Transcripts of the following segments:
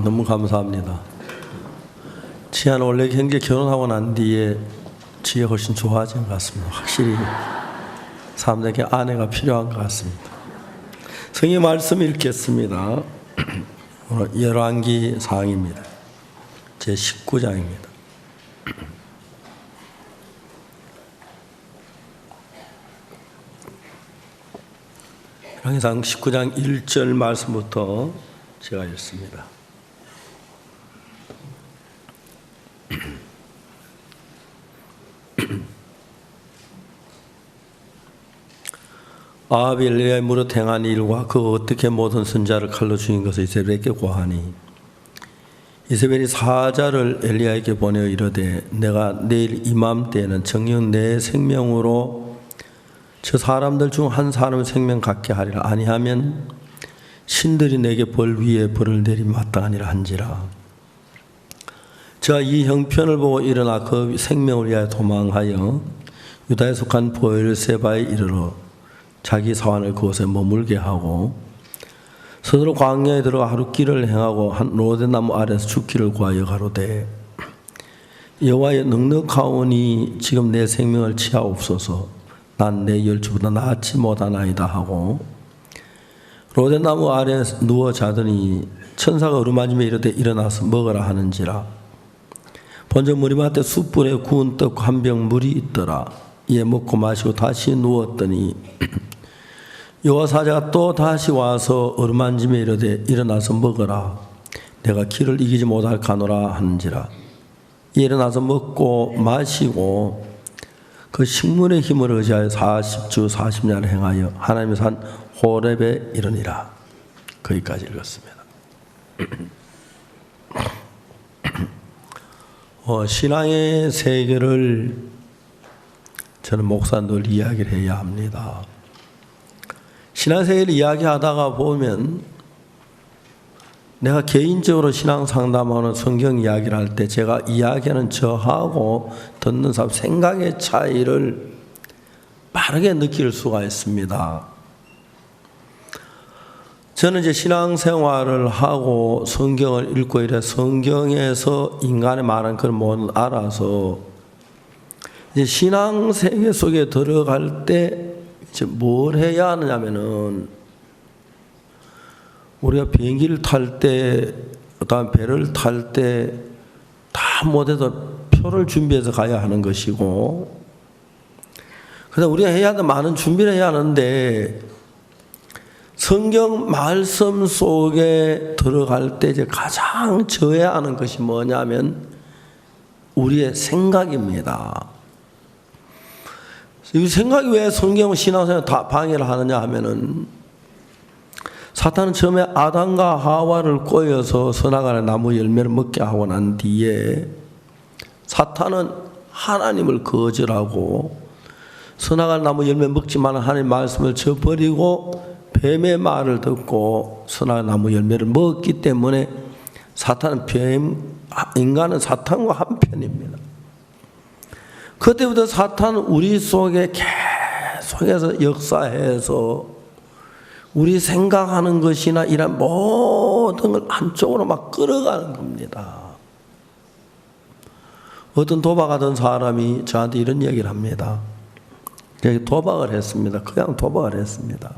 너무 감사합니다. 지아는 원래 굉장히 결혼하고 난 뒤에 지혜 훨씬 좋아진 것 같습니다. 확실히 사람들에게 아내가 필요한 것 같습니다. 성의 말씀 읽겠습니다. 오늘 열왕기 사항입니다. 제 19장입니다. 열왕기상 19장 1절 말씀부터 제가 읽습니다. 아합이 엘리야의 무릇 행한 일과 그 어떻게 모든 선자를 칼로 죽인 것을 이세벨에게 고하니 이세벨이 사자를 엘리야에게 보내어 이르되 내가 내일 이맘때에는 정녕 내 생명으로 저 사람들 중 한 사람의 생명 갖게 하리라. 아니하면 신들이 내게 벌 위에 벌을 내리 마땅하니라 한지라. 저가 이 형편을 보고 일어나 그 생명을 위하여 도망하여 유다에 속한 보엘세바에 이르러 자기 사환을 그곳에 머물게 하고 스스로 광야에 들어가 하루 길을 행하고 한 로데나무 아래에서 죽기를 구하여 가로되 여호와의 넉넉하오니 지금 내 생명을 취하옵소서. 난 내 열주보다 낫지 못하나이다 하고 로데나무 아래에 누워 자더니 천사가 어루만지며 이르되 일어나서 먹으라 하는지라. 본저 머리맡에 숯불에 구운 떡 한 병 물이 있더라. 이에 먹고 마시고 다시 누웠더니 여호와 사자가 또 다시 와서 어루만지며 이르되 일어나서 먹으라. 내가 기를 이기지 못할까노라 하는지라. 이에 일어나서 먹고 마시고 그 식물의 힘을 의지하여 40주 40년을 행하여 하나님의 산 호렙에 이르니라. 거기까지 읽었습니다. 신앙의 세계를 저는 목사 늘 이야기를 해야 합니다. 신앙 세계를 이야기하다가 보면 내가 개인적으로 신앙 상담하는 성경 이야기를 할 때 제가 이야기하는 저하고 듣는 사람 생각의 차이를 빠르게 느낄 수가 있습니다. 저는 이제 신앙생활을 하고 성경을 읽고 이래 성경에서 인간의 많은 걸 못 알아서 이제 신앙 세계 속에 들어갈 때 이제 뭘 해야 하느냐면은 우리가 비행기를 탈 때, 그다음 배를 탈 때 다 못해도 표를 준비해서 가야 하는 것이고, 그다음 우리가 해야 하는 많은 준비를 해야 하는데 성경 말씀 속에 들어갈 때 이제 가장 져야 하는 것이 뭐냐면 우리의 생각입니다. 이 생각이 왜 성경 신앙생활 다 방해를 하느냐 하면은 사탄은 처음에 아담과 하와를 꼬여서 선악과의 나무 열매를 먹게 하고 난 뒤에 사탄은 하나님을 거절하고 선악과의 나무 열매 먹지만 하나님의 말씀을 저버리고 뱀의 말을 듣고 선악과의 나무 열매를 먹기 때문에 인간은 사탄과 한편입니다. 그때부터 사탄은 우리 속에 계속해서 역사해서 우리 생각하는 것이나 이런 모든 걸 한쪽으로 막 끌어가는 겁니다. 어떤 도박하던 사람이 저한테 이런 얘기를 합니다. 도박을 했습니다. 그냥 도박을 했습니다.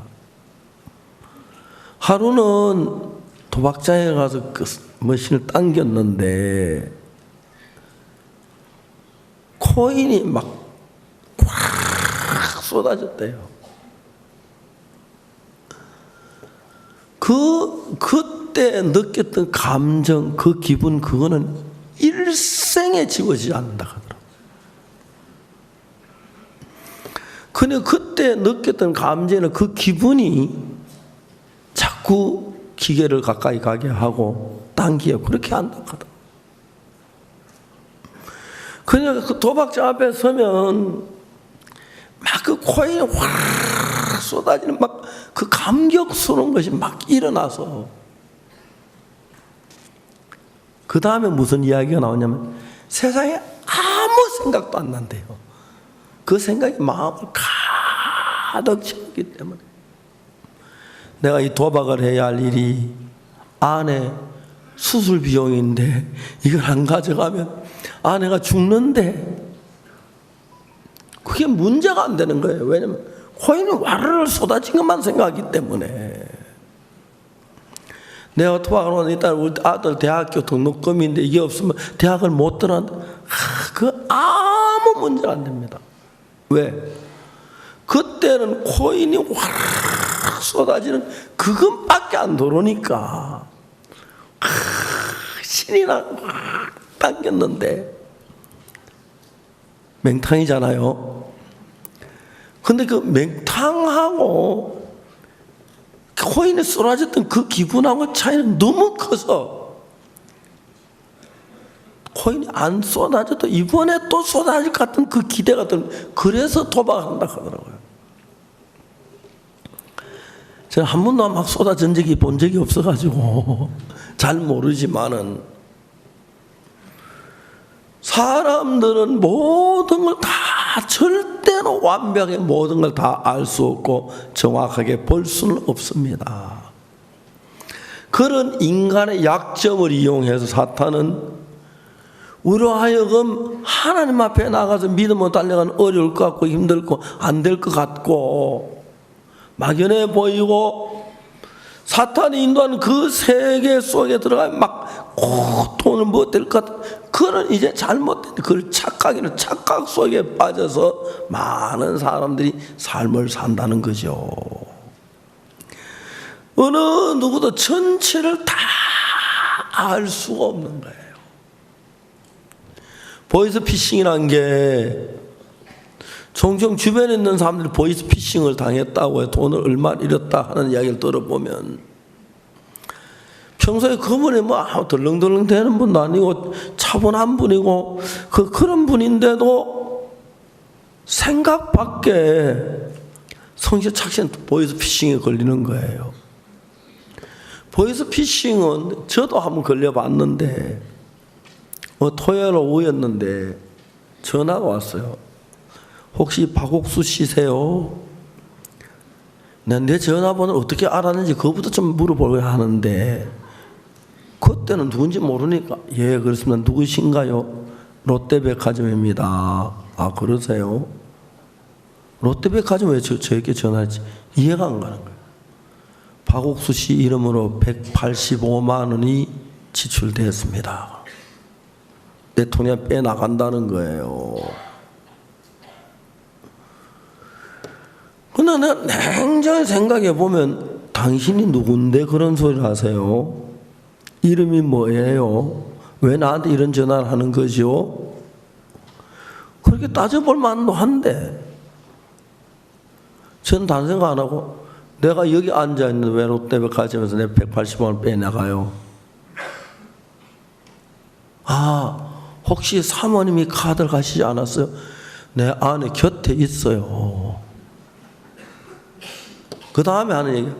하루는 도박장에 가서 그 머신을 당겼는데 코인이 막 꽉 쏟아졌대요. 그때 느꼈던 감정, 그 기분, 그거는 일생에 지워지지 않는다 하더라고요. 근데 그때 느꼈던 감정은 그 기분이 자꾸 기계를 가까이 가게 하고 당기고 그렇게 한다 하더라고요. 그냥 그 도박장 앞에 서면 막 그 코인이 확 쏟아지는 막 그 감격스러운 것이 막 일어나서 그 다음에 무슨 이야기가 나오냐면 세상에 아무 생각도 안 난대요. 그 생각이 마음을 가득 채우기 때문에 내가 이 도박을 해야 할 일이 아내 수술 비용인데 이걸 안 가져가면 아내가 죽는데 그게 문제가 안 되는 거예요. 왜냐면 코인이 와르르 쏟아진 것만 생각하기 때문에. 내가 토박을 일단 우리 아들 대학교 등록금인데 이게 없으면 대학을 못 들어간다. 그 아무 문제가 안 됩니다. 왜? 그때는 코인이 와르르 쏟아지는 그것밖에 안 들어오니까 신이 나 확 당겼는데 맹탕이잖아요. 근데 그 맹탕하고 코인이 쏟아졌던 그 기분하고 차이는 너무 커서 코인이 안 쏟아져도 이번에 또 쏟아질 것 같은 그 기대가 들면 그래서 도박한다 하더라고요. 저는 한 번도 막 쏟아진 적이 본 적이 없어가지고 잘 모르지만은 사람들은 모든 걸 다 절대로 완벽하게 모든 걸 다 알 수 없고 정확하게 볼 수는 없습니다. 그런 인간의 약점을 이용해서 사탄은 우리로 하여금 하나님 앞에 나가서 믿음으로 달려가는 어려울 것 같고 힘들 거 안 될 것 같고 막연해 보이고 사탄이 인도하는 그 세계 속에 들어가면 막 돈을 못 될 것 같은 그런 이제 잘못된 그 착각 속에 빠져서 많은 사람들이 삶을 산다는 거죠. 어느 누구도 전체를 다 알 수가 없는 거예요. 보이스피싱이란 게 종종 주변에 있는 사람들이 보이스피싱을 당했다고 해 돈을 얼마 잃었다 하는 이야기를 들어보면 평소에 그분이 뭐 덜렁덜렁 되는 분도 아니고 차분한 분이고 그런 분인데도 생각 밖에 성실 착신 보이스피싱에 걸리는 거예요. 보이스피싱은 저도 한번 걸려봤는데 토요일 오후였는데 전화가 왔어요. 혹시 박옥수 씨세요? 내 전화번호를 어떻게 알았는지 그거부터 좀 물어보려고 하는데 그때는 누군지 모르니까 예 그렇습니다. 누구신가요? 롯데백화점입니다. 아 그러세요? 롯데백화점 왜 저에게 전화했지? 이해가 안 가는 거예요. 박옥수 씨 이름으로 185만 원이 지출됐습니다. 내 돈이 빼나간다는 거예요. 근데 내가 냉정히 생각해 보면 당신이 누군데 그런 소리를 하세요? 이름이 뭐예요? 왜 나한테 이런 전화를 하는 거죠? 그렇게 따져볼 만도 한데 저는 다른 생각 안 하고 내가 여기 앉아있는데 왜 롯데백화점에서 내 180만 원 빼나가요? 아 혹시 사모님이 카드를 가시지 않았어요? 내 안에 곁에 있어요. 그 다음에 하는 얘기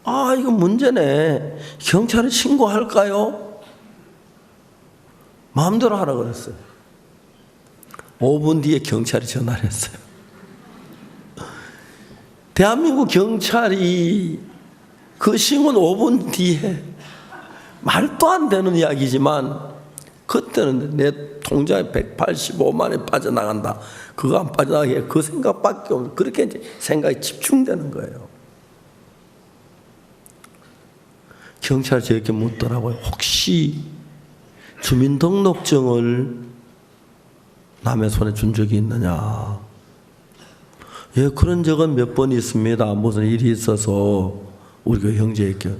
아 이거 문제네. 경찰에 신고할까요? 마음대로 하라 그랬어요. 5분 뒤에 경찰이 전화를 했어요. 대한민국 경찰이 그 신고는 5분 뒤에 말도 안 되는 이야기지만 그때는 내 통장에 185만 원이 빠져나간다. 그거 안 빠져나가게 그 생각밖에 없는 그렇게 이제 생각이 집중되는 거예요. 경찰이 저렇게 묻더라고요. 혹시 주민등록증을 남의 손에 준 적이 있느냐? 예, 그런 적은 몇 번 있습니다. 무슨 일이 있어서 우리 그 형제에게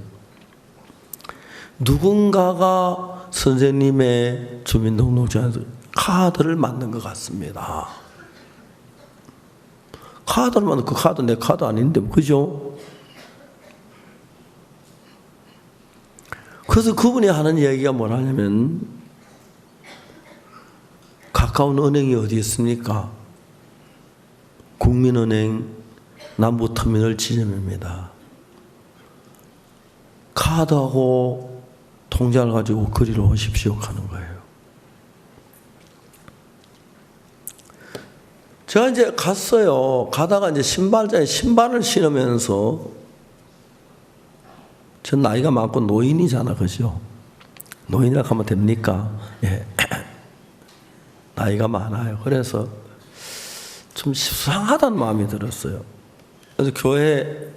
누군가가 선생님의 주민등록증에서 카드를 만든 것 같습니다. 카드를 만든 그 카드 내 카드 아닌데 그죠? 그래서 그분이 하는 얘기가 뭐냐면 가까운 은행이 어디 있습니까? 국민은행 남부터미널 지점입니다. 카드하고 통장을 가지고 그리로 오십시오 하는 거예요. 제가 이제 갔어요. 가다가 이제 신발장에 신발을 신으면서 전 나이가 많고 노인이잖아, 그죠? 노인이라고 하면 됩니까? 예. 나이가 많아요. 그래서 좀 수상하다는 마음이 들었어요. 그래서 교회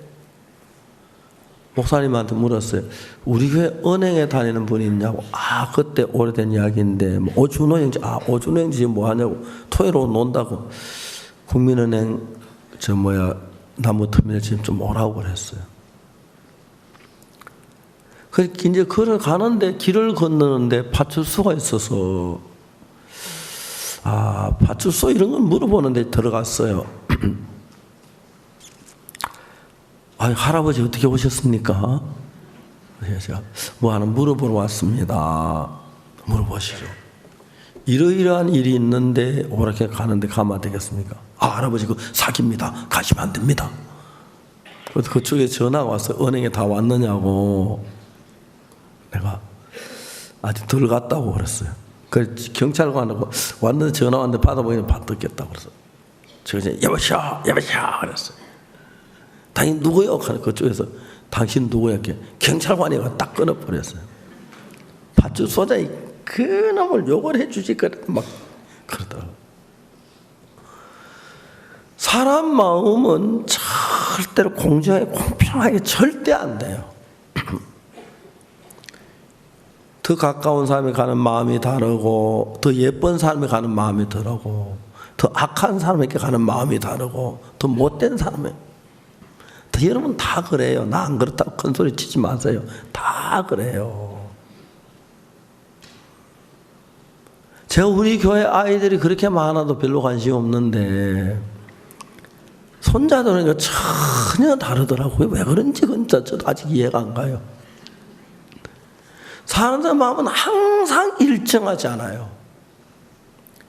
목사님한테 물었어요. 우리 교회 은행에 다니는 분이 있냐고. 아, 그때 오래된 이야기인데, 뭐 오준호 형제, 오준호 형제 지금 뭐 하냐고. 토요일 오늘 논다고. 국민은행, 나무터미널 지금 좀 오라고 그랬어요. 그 이제 걸어 가는데, 길을 건너는데 파출소가 있어서, 파출소 이런 걸 물어보는데 들어갔어요. 할아버지 어떻게 오셨습니까? 그래서 제가 뭐 하나 물어보러 왔습니다. 물어보시죠. 이러이러한 일이 있는데 오락해 가는데 가면 안 되겠습니까? 할아버지 그 사기입니다. 가시면 안 됩니다. 그래서 그쪽에 전화가 왔어요. 은행에 다 왔느냐고. 내가 아직 덜 갔다고 그랬어요. 그래서 경찰관하고 왔는데 전화 왔는데 받아보니 받았겠다고 그래서 제가 이제 여보시오 그랬어요. 당신 누구요? 그쪽에서 당신 누구야? 경찰관이가 딱 끊어버렸어요. 파출소장이 그놈을 욕을 해주지 막 그러더라고요. 사람 마음은 절대로 공정하게 공평하게 절대 안 돼요. 더 가까운 사람이 가는 마음이 다르고, 더 예쁜 사람이 가는 마음이 다르고, 더 악한 사람에게 가는 마음이 다르고, 더 못된 사람이. 여러분 다 그래요. 나 안 그렇다고 큰 소리 치지 마세요. 다 그래요. 제가 우리 교회 아이들이 그렇게 많아도 별로 관심이 없는데 손자들은 전혀 다르더라고요. 왜 그런지 저도 아직 이해가 안 가요. 사람들 마음은 항상 일정하지 않아요.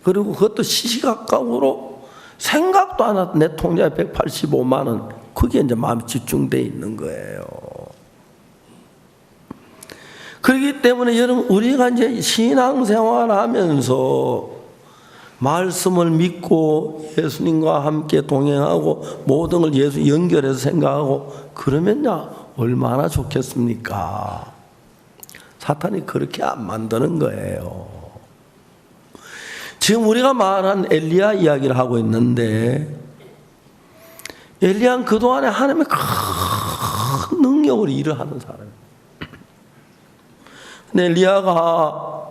그리고 그것도 시시각각으로 생각도 안 하고 내 통장에 185만 원 거기에 이제 마음이 집중되어 있는 거예요. 그렇기 때문에 여러분 우리가 이제 신앙생활 하면서 말씀을 믿고 예수님과 함께 동행하고 모든 걸 예수 연결해서 생각하고 그러면야 얼마나 좋겠습니까? 사탄이 그렇게 안 만드는 거예요. 지금 우리가 말한 엘리야 이야기를 하고 있는데 엘리야는 그동안에 하나님의 큰 능력으로 일을 하는 사람이에요. 근데 엘리야가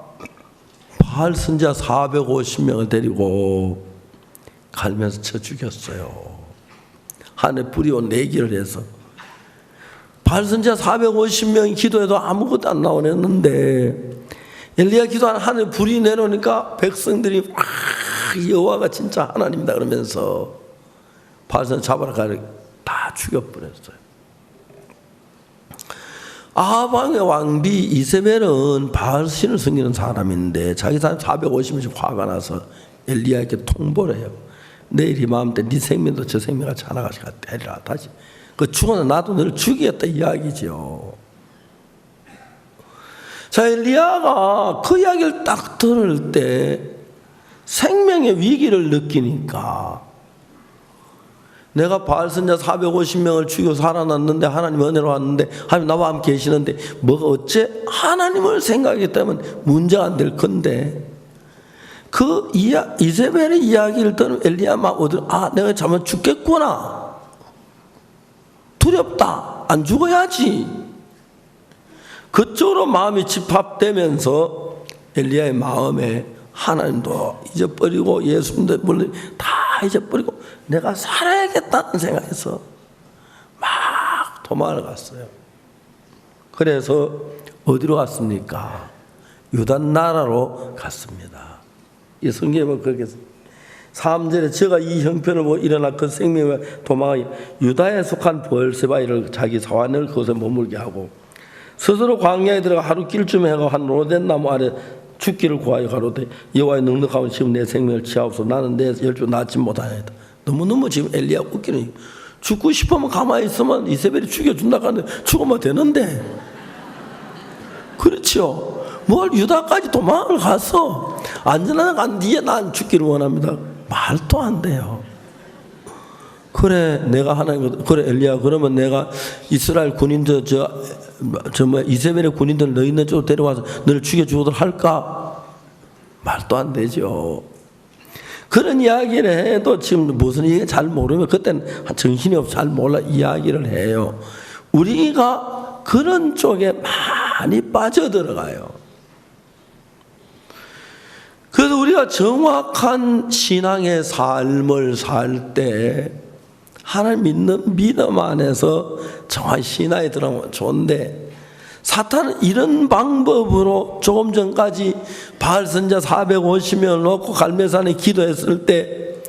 바알 선지자 450명을 데리고 갈면서 쳐 죽였어요. 하늘에 불이 온 내기를 해서. 바알 선지자 450명이 기도해도 아무것도 안 나오는데 엘리야 기도하는 하늘에 불이 내려오니까 백성들이 여호와가 진짜 하나님이다 그러면서 바알 선지자 잡아라 가려 다 죽여버렸어요. 아방의 왕비 이세벨은 바알 신을 섬기는 사람인데 자기 사람 450명씩 화가 나서 엘리야에게 통보를 해요. 내일 이 마음 때 네 생명도 저 생명같이 하나같이 때리라. 다시 그 죽어서 나도 너를 죽이겠다 이야기죠. 자, 엘리야가 그 이야기를 딱 들을 때 생명의 위기를 느끼니까 내가 바알 선지자 450명을 죽여 살아났는데 하나님 은혜로 왔는데 하나님 나와 함께 계시는데 뭐가 어째 하나님을 생각하기 때문에 문제가 안 될 건데 그 이세벨의 이야기를 들으면 엘리야 막 내가 잘못 죽겠구나. 두렵다. 안 죽어야지. 그쪽으로 마음이 집합되면서 엘리야의 마음에 하나님도 잊어버리고 예수님도 물론 다 잊어버리고 내가 살아야겠다는 생각에서 막 도망을 갔어요. 그래서 어디로 갔습니까? 유다 나라로 갔습니다. 이 성경에 보면 그렇게 3절에 제가 이 형편을 보고 일어나 그 생명을 도망하여 유다에 속한 브엘세바를 자기 사환을 그곳에 머물게 하고 스스로 광야에 들어가 하루 길쯤에 해가 한 로덴 나무 아래 죽기를 구하여 가로되 여호와의 넉넉함은 지금 내 생명을 취하옵소서. 나는 내 열조 낳지 못하나이다. 너무너무 지금 엘리야 웃기는 죽고 싶으면 가만히 있으면 이세벨이 죽여준다 하는데 죽으면 되는데 그렇죠. 뭘 유다까지 도망을 가서 안전하게 간 뒤에 난 죽기를 원합니다. 말도 안 돼요. 그래 내가 하나님 그래 엘리야 그러면 내가 이스라엘 군인들 이세벨의 군인들 너 있는 쪽으로 데려와서 너를 죽여주도록 할까? 말도 안 되죠. 그런 이야기를 해도 지금 무슨 얘기 잘 모르면 그때는 정신이 없어 잘 몰라 이야기를 해요. 우리가 그런 쪽에 많이 빠져들어가요. 그래서 우리가 정확한 신앙의 삶을 살 때 하나님 믿는 믿음 안에서 정확히 신앙에 들어가면 좋은데 사탄은 이런 방법으로 조금 전까지 바알 선지자 450명을 놓고 갈멜산에 기도했을 때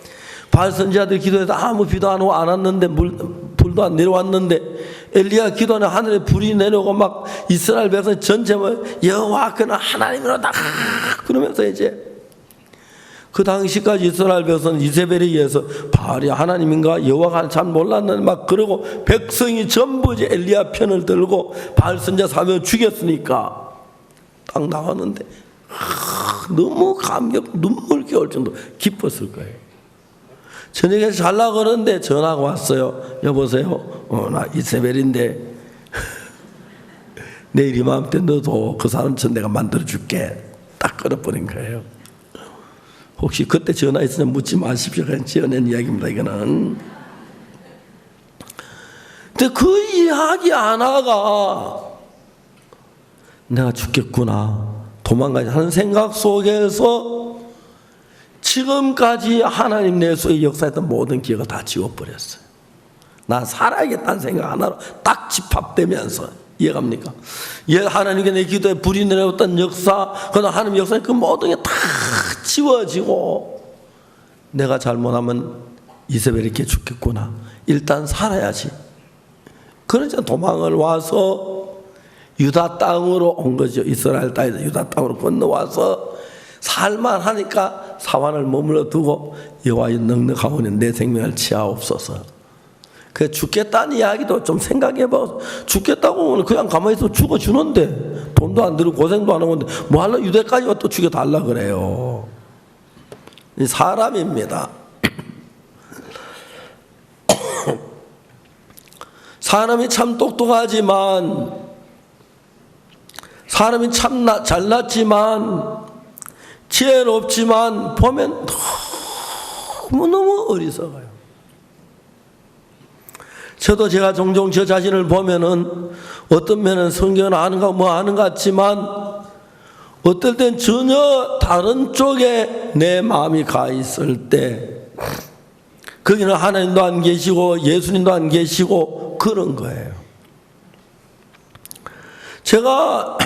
바알 선지자들 기도해서 아무 비도 안 오고 안 왔는데 불도 안 내려왔는데 엘리야 기도하는 하늘에 불이 내려오고 막 이스라엘 백성 전체 여호와 그는 하나님이로다 그러면서 이제 그 당시까지 이스라엘 백성은 이세벨에 의해서 바알이 하나님인가 여호와가 잘 몰랐는데 막 그러고 백성이 전부 이제 엘리야 편을 들고 바알 선지자 400명 죽였으니까 딱 나왔는데 너무 감격 눈물겨울 정도 기뻤을 거예요. 저녁에 잘라 그러는데 전화가 왔어요. 여보세요. 나 이세벨인데 내일 이맘때 너도 그 사람 전 내가 만들어줄게. 딱 끊어버린 거예요. 혹시 그때 전화했으면 묻지 마십시오. 그냥 지어낸 이야기입니다. 이거는. 근데 그 이야기 하나가 내가 죽겠구나 도망가자 하는 생각 속에서 지금까지 하나님 내 속에 역사했던 모든 기회가 다 지워버렸어요. 나 살아야겠다는 생각 하나로 딱 집합되면서 이해갑니까? 하나님께 내 기도에 불이 내려왔던 역사 그러나 하나님 역사에 그 모든 게 다 지워지고 내가 잘못하면 이세벨이 이렇게 죽겠구나 일단 살아야지 그러자 도망을 와서 유다 땅으로 온 거죠. 이스라엘 땅에서 유다 땅으로 건너와서 살만하니까 사환을 머물러 두고 여호와의 넉넉하오니 내 생명을 취하옵소서. 그 죽겠다는 이야기도 좀 생각해봐. 죽겠다고 하면 그냥 가만히 있어 죽어주는데 돈도 안 들고 고생도 안 하는데 뭐 하려 유대까지 또 죽여달라 그래요. 사람입니다. 사람이 참 똑똑하지만 사람이 참 잘났지만 지혜롭지만 보면 너무너무 어리석어요. 저도 제가 종종 저 자신을 보면은 어떤 면은 성경을 아는가 뭐 아는 것 같지만 어떨 땐 전혀 다른 쪽에 내 마음이 가 있을 때 거기는 하나님도 안 계시고 예수님도 안 계시고 그런 거예요. 제가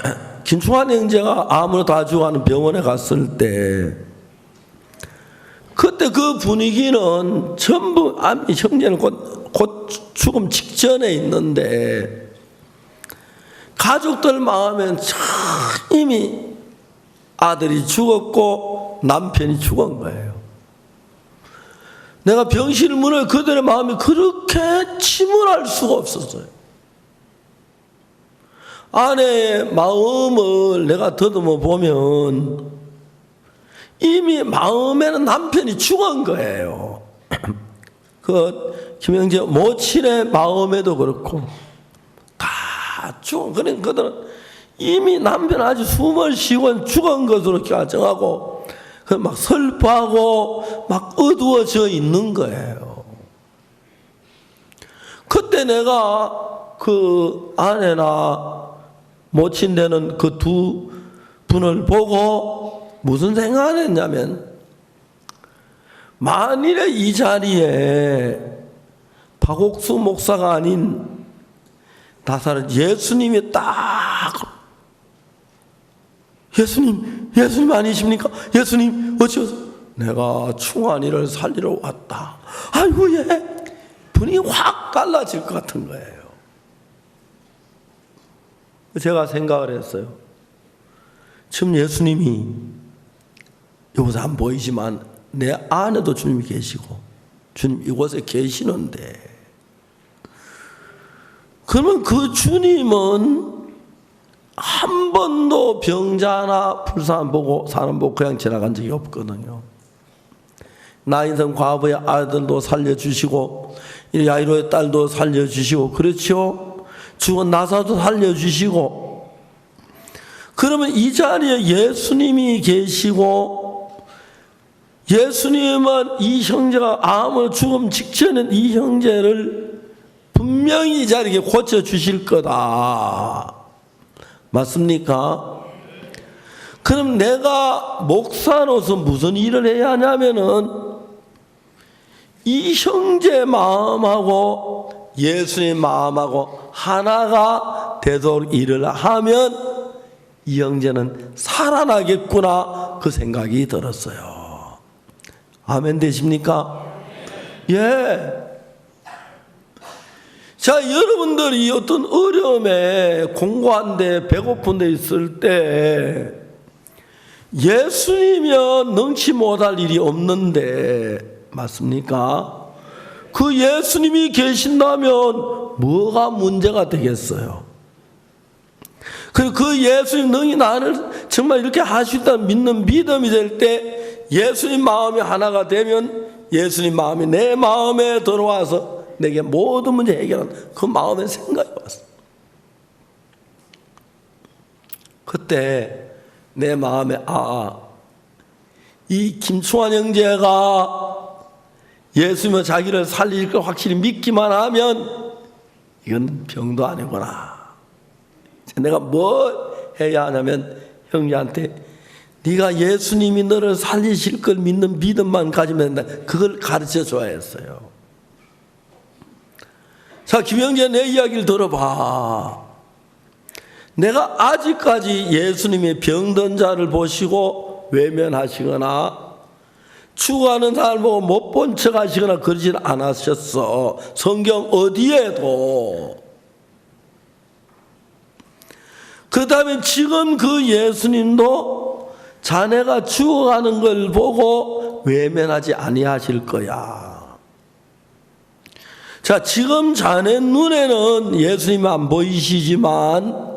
김충환 형제가 암으로 다 죽어가는 병원에 갔을 때 그때 그 분위기는 전부 형제는 곧 죽음 직전에 있는데 가족들 마음엔 이미 아들이 죽었고 남편이 죽은 거예요. 내가 병실 문을 그들의 마음이 그렇게 침울할 수가 없었어요. 아내의 마음을 내가 더듬어 보면 이미 마음에는 남편이 죽은 거예요. 그 김영재 모친의 마음에도 그렇고 다 죽은. 그러니까 그들은 이미 남편 아주 숨을 쉬고 죽은 것으로 가정하고 막 슬퍼하고 막 어두워져 있는 거예요. 그때 내가 그 아내나 모친 되는 그 두 분을 보고 무슨 생각을 했냐면 만일에 이 자리에 박옥수 목사가 아닌 다사는 예수님이 딱 예수님 아니십니까? 예수님 어찌어서 내가 충환이를 살리러 왔다. 아이고 예 분위기 확 갈라질 것 같은 거예요. 제가 생각을 했어요. 지금 예수님이 여기서 안 보이지만 내 안에도 주님이 계시고 주님 이곳에 계시는데 그러면 그 주님은 한 번도 병자나 불쌍한 보고 사람 보고 그냥 지나간 적이 없거든요. 나인성 과부의 아들도 살려주시고 야이로의 딸도 살려주시고 그렇죠? 죽은 나사도 살려주시고, 그러면 이 자리에 예수님이 계시고 예수님은 이 형제가 암으로 죽음 직전에 이 형제를 분명히 이 자리에 고쳐주실 거다. 맞습니까? 그럼 내가 목사로서 무슨 일을 해야 하냐면은 이 형제 마음하고 예수님 마음하고 하나가 되도록 일을 하면 이 형제는 살아나겠구나, 그 생각이 들었어요. 아멘 되십니까? 예. 자, 여러분들이 어떤 어려움에 공고한데 배고픈데 있을 때 예수님이면 능치 못할 일이 없는데, 맞습니까? 그 예수님이 계신다면 뭐가 문제가 되겠어요? 그리고 그 예수님 능히 나를 정말 이렇게 하시다 믿는 믿음이 될 때 예수님 마음이 하나가 되면 예수님 마음이 내 마음에 들어와서 내게 모든 문제 해결하는 그 마음의 생각이 왔어. 그때 내 마음에 이 김충환 형제가 예수님은 자기를 살릴 걸 확실히 믿기만 하면 이건 병도 아니구나. 내가 뭐 해야 하냐면 형제한테 네가 예수님이 너를 살리실 걸 믿는 믿음만 가지면 된다, 그걸 가르쳐 줘야 했어요. 자, 김형제, 내 이야기를 들어봐. 내가 아직까지 예수님의 병든 자를 보시고 외면하시거나 죽어가는 사람을 보고 못 본 척 하시거나 그러진 않으셨어. 성경 어디에도. 그 다음에 지금 그 예수님도 자네가 죽어가는 걸 보고 외면하지 아니하실 거야. 자, 지금 자네 눈에는 예수님 안 보이시지만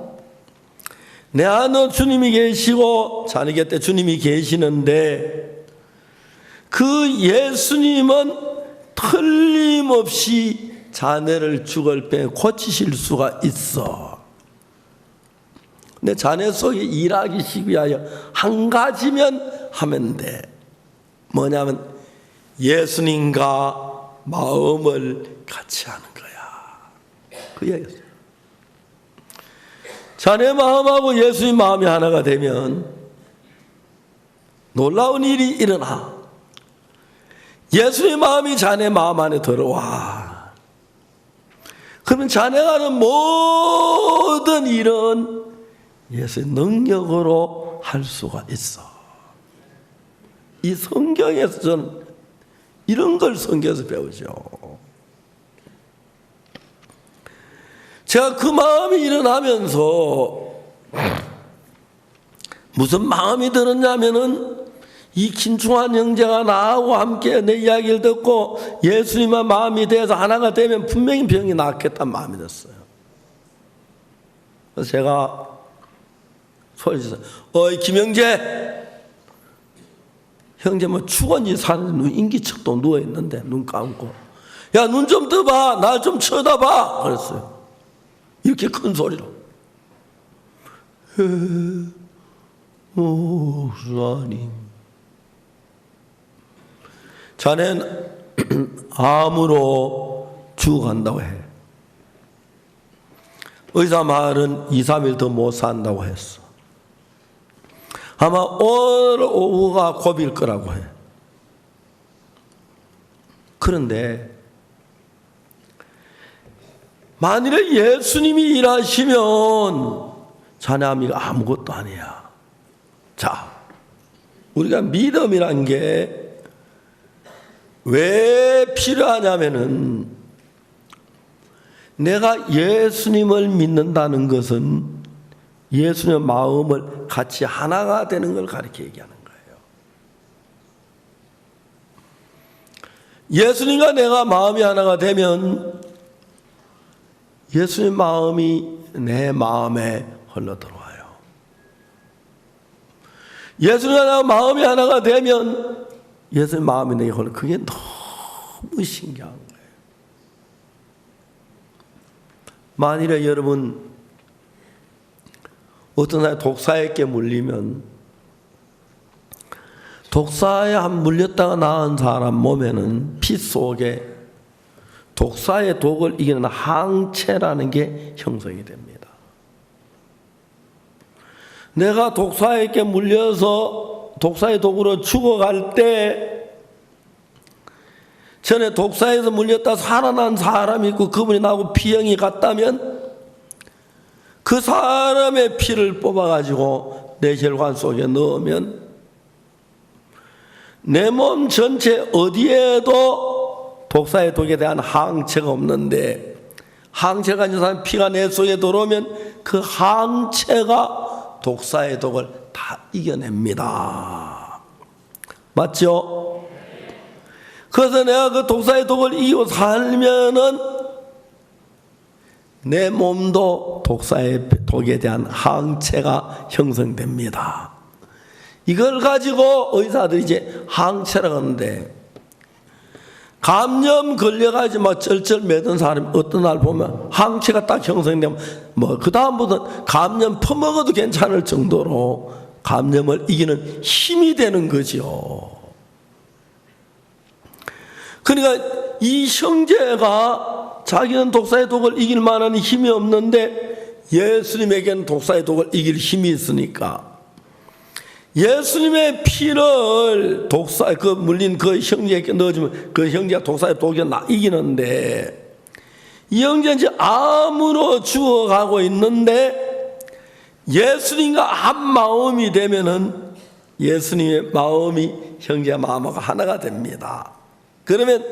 내 안에 주님이 계시고 자네 곁에 주님이 계시는데 그 예수님은 틀림없이 자네를 죽을 때 고치실 수가 있어. 근데 자네 속에 일하기 위하여 한 가지면 하면 돼. 뭐냐면 예수님과 마음을 같이 하는 거야. 그 얘기였어요. 자네 마음하고 예수님 마음이 하나가 되면 놀라운 일이 일어나. 예수님 마음이 자네 마음 안에 들어와. 그러면 자네가 하는 모든 일은 예수의 능력으로 할 수가 있어. 이 성경에서 저는 이런 걸 성경에서 배우죠. 제가 그 마음이 일어나면서 무슨 마음이 들었냐면은 이 김충환 형제가 나하고 함께 내 이야기를 듣고 예수님과 마음이 돼서 하나가 되면 분명히 병이 낫겠다는 마음이 들었어요. 그래서 제가 소리쳤어요. 어이 김형제, 형제 뭐 죽었니 사는지 눈 인기척도 누워있는데 눈 감고 야 눈 좀 떠봐, 날 좀 쳐다봐 그랬어요. 이렇게 큰 소리로. 목사님, 자넨 암으로 죽어간다고 해. 의사 말은 2, 3일 더 못 산다고 했어. 아마 오늘 오후가 고비일 거라고 해. 그런데 만일에 예수님이 일하시면 자네 암이가 아무것도 아니야. 자, 우리가 믿음이란 게 왜 필요하냐면은 내가 예수님을 믿는다는 것은 예수님의 마음을 같이 하나가 되는 걸 가르쳐 얘기하는 거예요. 예수님과 내가 마음이 하나가 되면 예수님 마음이 내 마음에 흘러들어와요. 예수님과 내가 마음이 하나가 되면 예수님 마음이 내게 걸려. 그게 너무 신기한 거예요. 만일에 여러분 어떤 사람이 독사에게 물리면, 독사에 한 물렸다가 나은 사람 몸에는 피 속에 독사의 독을 이기는 항체라는 게 형성이 됩니다. 내가 독사에게 물려서 독사의 독으로 죽어갈 때, 전에 독사에서 물렸다 살아난 사람이 있고 그분이 나하고 피형이 같다면 그 사람의 피를 뽑아가지고 내 혈관 속에 넣으면 내 몸 전체 어디에도 독사의 독에 대한 항체가 없는데, 항체가 있는 사람 피가 내 속에 들어오면 그 항체가 독사의 독을 다 이겨냅니다. 맞죠? 그래서 내가 그 독사의 독을 이기고 살면은 내 몸도 독사의 독에 대한 항체가 형성됩니다. 이걸 가지고 의사들이 이제 항체라고 하는데, 감염 걸려가지고 막 쩔쩔 매던 사람이 어떤 날 보면 항체가 딱 형성되면 그 다음부터 감염 퍼먹어도 괜찮을 정도로 감염을 이기는 힘이 되는 거죠. 그러니까 이 형제가 자기는 독사의 독을 이길 만한 힘이 없는데 예수님에게는 독사의 독을 이길 힘이 있으니까 예수님의 피를 그 물린 그 형제에게 넣어주면 그 형제가 독사의 독에 이기는데, 이 형제는 이제 암으로 죽어가고 있는데 예수님과 한 마음이 되면은 예수님의 마음이 형제의 마음하고 하나가 됩니다. 그러면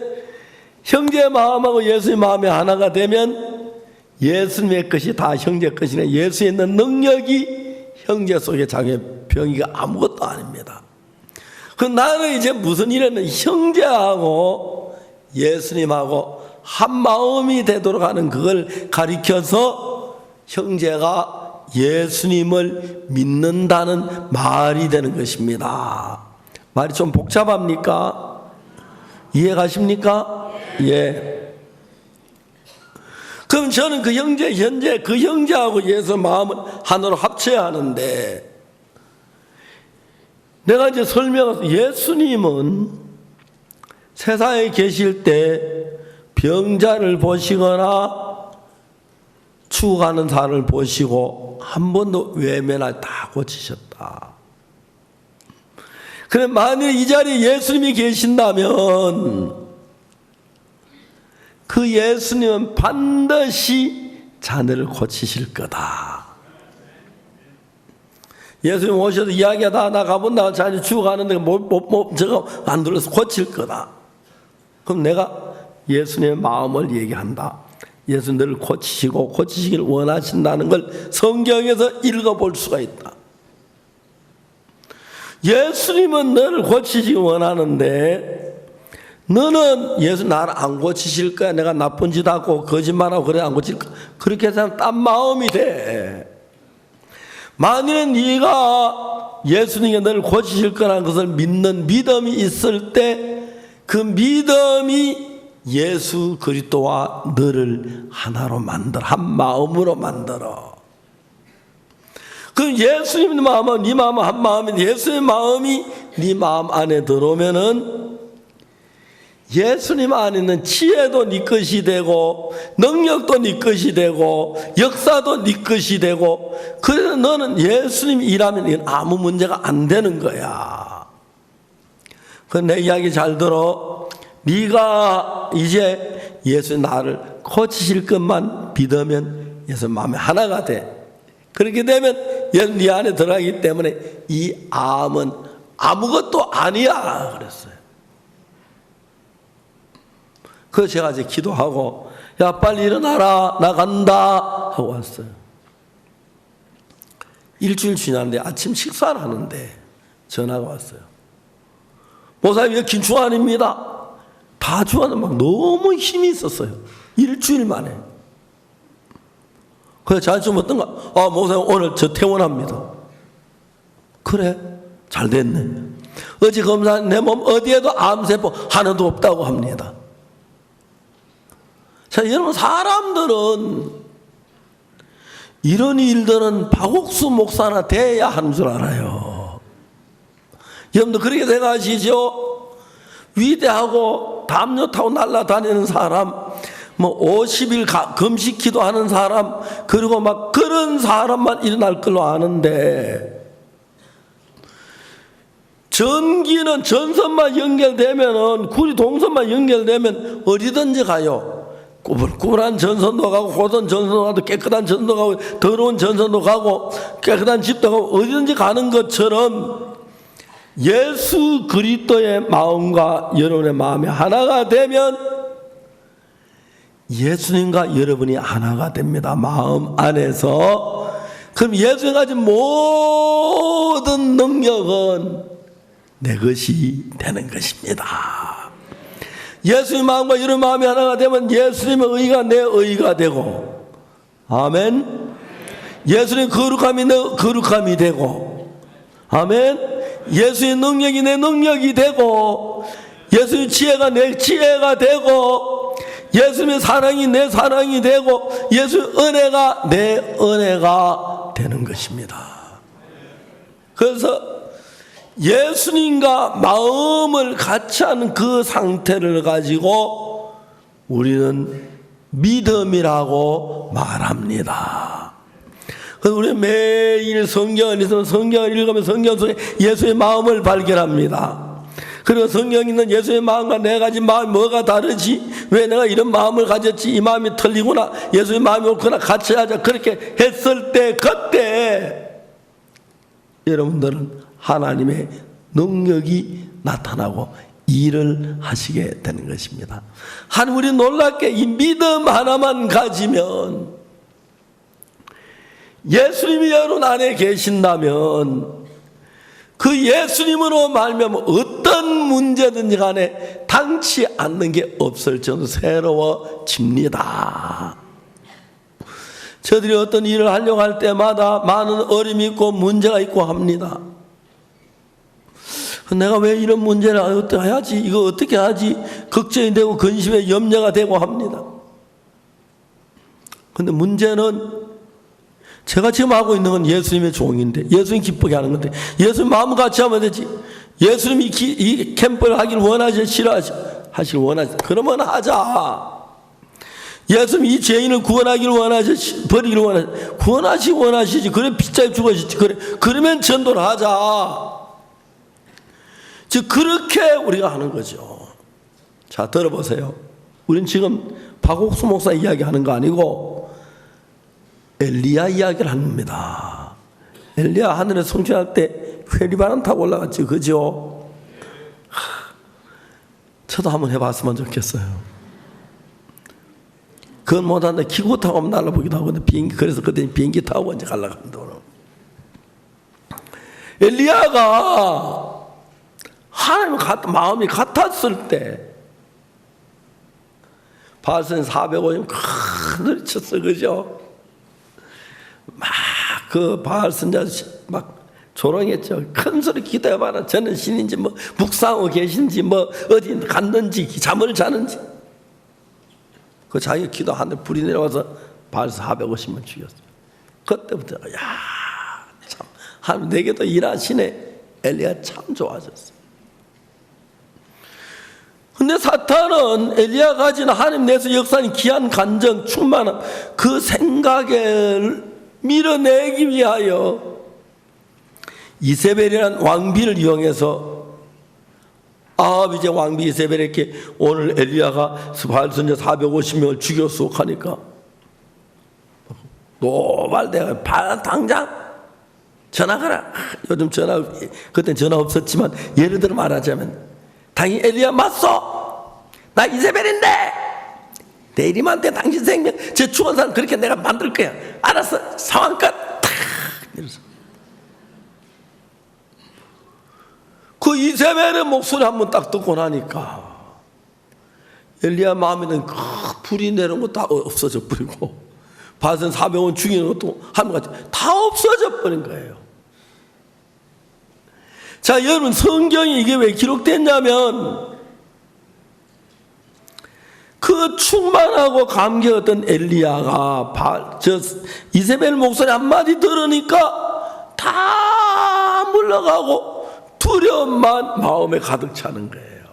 형제의 마음하고 예수의 마음이 하나가 되면 예수님의 것이 다 형제 것이네. 예수에 있는 능력이 형제 속에 자기의 병이가 아무것도 아닙니다. 그 나는 이제 무슨 일이냐면 형제하고 예수님하고 한 마음이 되도록 하는 그걸 가리켜서 형제가 예수님을 믿는다는 말이 되는 것입니다. 말이 좀 복잡합니까? 이해가십니까? 예. 그럼 저는 그 형제하고 예수 마음을 하나로 합쳐야 하는데, 내가 이제 설명해서 예수님은 세상에 계실 때 병자를 보시거나 죽어가는 사람을 보시고 한 번도 외면을 다 고치셨다. 그래, 만일 이 자리에 예수님이 계신다면 그 예수님은 반드시 자네를 고치실 거다. 예수님 오셔서 이야기하다 나 가본다 자네 죽어가는데 저거 안 들어서 고칠 거다. 그럼 내가 예수님의 마음을 얘기한다. 예수님 너를 고치시고 고치시길 원하신다는 걸 성경에서 읽어볼 수가 있다. 예수님은 너를 고치시기 원하는데 너는 예수 나를 안 고치실 거야. 내가 나쁜 짓 하고 거짓말하고 그래 안 고칠 거야. 그렇게 해서 딴 마음이 돼. 만일에 네가 예수님이 너를 고치실 거라는 것을 믿는 믿음이 있을 때 그 믿음이 예수 그리스도와 너를 하나로 만들어, 한 마음으로 만들어. 그 예수님 마음은 네 마음은 한 마음인데 예수의 마음이 네 마음 안에 들어오면은 예수님 안에 있는 지혜도 네 것이 되고 능력도 네 것이 되고 역사도 네 것이 되고, 그래서 너는 예수님 일하면 이건 아무 문제가 안 되는 거야. 그 내 이야기 잘 들어. 네가 이제 예수 나를 고치실 것만 믿으면 예수 마음에 하나가 돼. 그렇게 되면 예수 네 안에 들어가기 때문에 이 암은 아무것도 아니야 그랬어요. 그래서 제가 이제 기도하고 야 빨리 일어나라 나 간다 하고 왔어요. 일주일 지났는데 아침 식사를 하는데 전화가 왔어요. 목사님 이거 긴축 아닙니다. 다 주하는 막 너무 힘이 있었어요. 일주일 만에. 그래서 저한테 좀 어떤가? 목사님 오늘 저 퇴원합니다. 그래 잘 됐네. 어제 검사한 내 몸 어디에도 암세포 하나도 없다고 합니다. 자, 여러분, 사람들은 이런 일들은 박옥수 목사나 돼야 하는 줄 알아요. 여러분들 그렇게 생각하시죠? 위대하고 담요 타고 날아다니는 사람, 뭐 50일 금식 기도하는 사람, 그리고 막 그런 사람만 일어날 걸로 아는데, 전기는 전선만 연결되면은, 구리 동선만 연결되면 어디든지 가요. 꾸불꾸불한 전선도 가고, 호선 전선도 가고, 깨끗한 전선도 가고, 더러운 전선도 가고, 깨끗한 집도 가고, 어디든지 가는 것처럼 예수 그리스도의 마음과 여러분의 마음이 하나가 되면 예수님과 여러분이 하나가 됩니다. 마음 안에서. 그럼 예수님 가진 모든 능력은 내 것이 되는 것입니다. 예수님 마음과 여러분 마음이 하나가 되면 예수님의 의가 내 의가 되고, 아멘. 예수님 거룩함이 내 거룩함이 되고, 아멘. 예수의 능력이 내 능력이 되고, 예수의 지혜가 내 지혜가 되고, 예수님의 사랑이 내 사랑이 되고, 예수의 은혜가 내 은혜가 되는 것입니다. 그래서 예수님과 마음을 같이 하는 그 상태를 가지고 우리는 믿음이라고 말합니다. 그래서 우리는 매일 성경을 읽으면 성경 속에 예수의 마음을 발견합니다. 그리고 성경에 있는 예수의 마음과 내가 가진 마음이 뭐가 다르지? 왜 내가 이런 마음을 가졌지? 이 마음이 틀리구나. 예수의 마음이 옳구나. 같이 하자. 그렇게 했을 때, 그때 여러분들은 하나님의 능력이 나타나고 일을 하시게 되는 것입니다. 하나님, 우리 놀랍게 이 믿음 하나만 가지면, 예수님이 여러분 안에 계신다면 그 예수님으로 말미암아 어떤 문제든지 간에 당치 않는 게 없을 정도로 새로워집니다. 저들이 어떤 일을 하려고 할 때마다 많은 어려움이 있고 문제가 있고 합니다. 내가 왜 이런 문제를 어떻게 해야지, 이거 어떻게 하지, 걱정이 되고 근심에 염려가 되고 합니다. 그런데 문제는 제가 지금 하고 있는 건 예수님의 종인데, 예수님 기쁘게 하는 건데, 예수님 마음을 같이 하면 되지. 예수님이 이 캠프를 하길 원하시, 싫어하시길 원하시, 그러면 하자. 예수님 이 죄인을 구원하기를 원하시, 버리기를 원하시지. 그래 빗자루 죽으시지. 그러면 전도를 하자. 즉 그렇게 우리가 하는 거죠. 자, 들어보세요. 우린 지금 박옥수 목사 이야기하는 거 아니고 엘리야 이야기를 합니다. 엘리야 하늘에 성취할 때 회리바람 타고 올라갔지, 그죠? 저도 한번 해봤으면 좋겠어요. 그건 못하는데 기구 타고 날아보기도 하고, 비행기, 그래서 그때 비행기 타고 이제 가려고 합니다. 엘리야가 하나님 마음이 같았을 때 바알선 450 큰소리 쳤어, 그죠? 막 그 바알 선자 막 조롱했죠. 큰 소리 기도해봐라. 저는 신인지 뭐 묵상하고 계신지 뭐 어디 갔는지 잠을 자는지. 그 자기가 기도하는데 불이 내려와서 바알 450명 죽였어요. 그때부터 참 하나님 내게도 일하시네. 엘리야 참 좋아졌어요. 근데 사탄은 엘리야가 가진 하나님 내에서 역사하는 귀한 간정, 충만함, 그 생각을 밀어내기 위하여 이세벨이라는 왕비를 이용해서 이제 왕비 이세벨에게 오늘 엘리야가 바알 선자 450명을 죽였어 하니까 노발대가 당장 전화 가라. 요즘 전화, 그때 전화 없었지만 예를 들어 말하자면 당연히 엘리야 맞소. 나 이세벨인데 내일이만때 당신 생명 제 죽은 사람 그렇게 내가 만들 거야. 알았어. 상황 끝. 이러면서 그 이세벨의 목소리 한번 딱 듣고 나니까 엘리야 마음에는 불이 내려온 거 다 없어져 버리고 바알선 400원 죽이는 것도 하는 것 같아 다 없어져 버린 거예요. 자, 여러분, 성경에 이게 왜 기록됐냐면 그 충만하고 감격했던 엘리야가 이세벨 목소리 한마디 들으니까 다 물러가고 두려움만 마음에 가득 차는 거예요.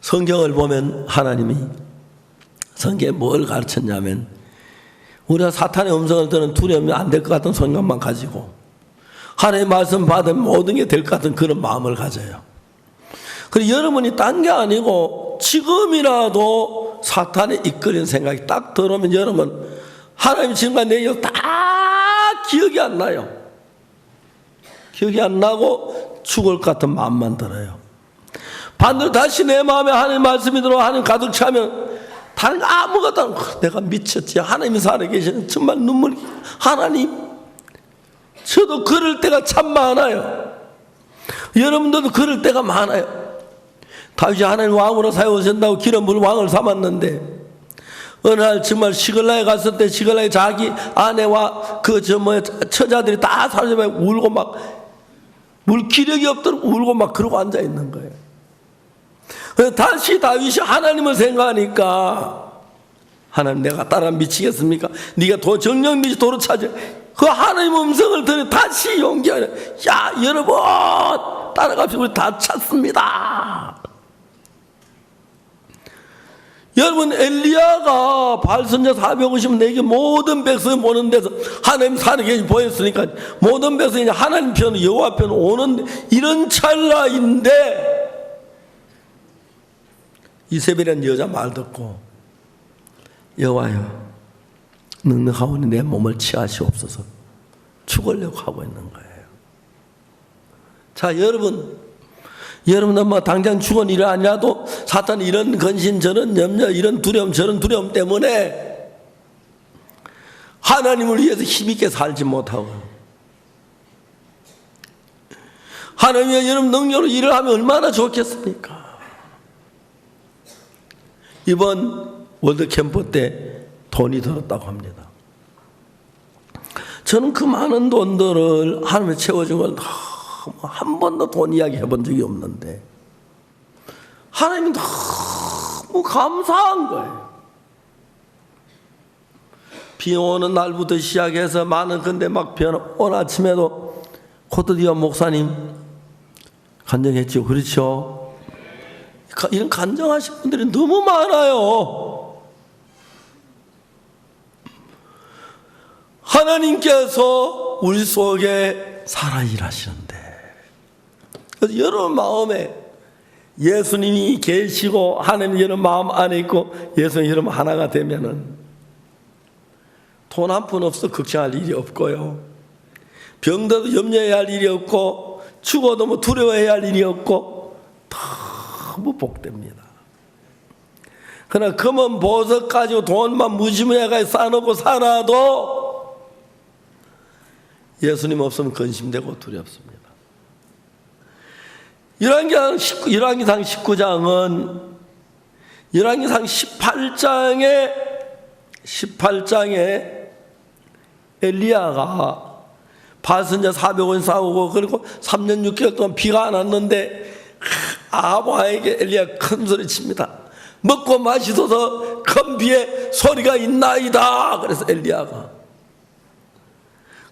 성경을 보면 하나님이 성경에 뭘 가르쳤냐면 우리가 사탄의 음성을 들은 두려움이 안 될 것 같은 생각만 가지고 하나님의 말씀 받으면 모든 게 될 것 같은 그런 마음을 가져요. 그리고 여러분이 딴 게 아니고 지금이라도 사탄에 이끌린 생각이 딱 들어오면 여러분 하나님 지금까지 내 일 다 기억이 안 나요. 기억이 안 나고 죽을 것 같은 마음만 들어요. 반대로 다시 내 마음에 하나님 말씀이 들어와 하나님 가득 차면 다른 아무것도 안 하고 내가 미쳤지. 하나님이 살아계시는 정말 눈물이 하나님 저도 그럴 때가 참 많아요. 여러분들도 그럴 때가 많아요. 다윗이 하나님 왕으로 세우신다고 기름 부은 왕을 삼았는데 어느 날 정말 시글라에 갔을 때 시글라에 자기 아내와 처자들이 다 사라져서 울고 막 물 기력이 없도록 울고 막 그러고 앉아 있는 거예요. 그래서 다시 다윗이 하나님을 생각하니까 하나님 내가 따라 미치겠습니까? 네가 정령 미치 도로 찾아 그 하나님 음성을 들으니 다시 용기하려 야 여러분 따라갑시다. 우리 다 찾습니다. 여러분 엘리야가 발선자 450은 내게 모든 백성이 보는 데서 하나님 살아계신 보였으니까 모든 백성이 하나님 편 여호와 편 오는 이런 찰나인데 이세벨이라는 여자 말 듣고 여호와여 넉넉하오니 내 몸을 취하시옵소서 죽으려고 하고 있는 거예요. 자 여러분은 뭐 당장 죽은 일이 아니라도 사탄이 이런 근심 저런 염려 이런 두려움 저런 두려움 때문에 하나님을 위해서 힘있게 살지 못하고 하나님 위해 여러분 능력으로 일을 하면 얼마나 좋겠습니까? 이번 월드캠프 때 돈이 들었다고 합니다. 저는 그 많은 돈들을 하나님이 채워준 걸 한 번도 돈 이야기 해본 적이 없는데 하나님이 너무 감사한 거예요. 비 오는 날부터 시작해서 많은 근데 막 오늘 아침에도 코트디아 목사님 간증했죠. 그렇죠? 이런 간증하신 분들이 너무 많아요. 하나님께서 우리 속에 살아 일하시는데 그래서 여러분 마음에 예수님이 계시고 하나님 여러분 마음 안에 있고 예수님 여러분 하나가 되면은 돈 한 푼 없어 걱정할 일이 없고요. 병들어도 염려해야 할 일이 없고 죽어도 뭐 두려워해야 할 일이 없고 너무 복됩니다. 그러나 금은 보석 가지고 돈만 무지무지하게 쌓아놓고 살아도 예수님 없으면 근심되고 두렵습니다. 열왕기상 19장은 열왕기상 18장에 엘리야가 발선자 400원 싸우고 그리고 3년 6개월 동안 비가 안 왔는데 아합 왕에게 엘리야가 큰 소리 칩니다. 먹고 마시소서 큰 비에 소리가 있나이다. 그래서 엘리야가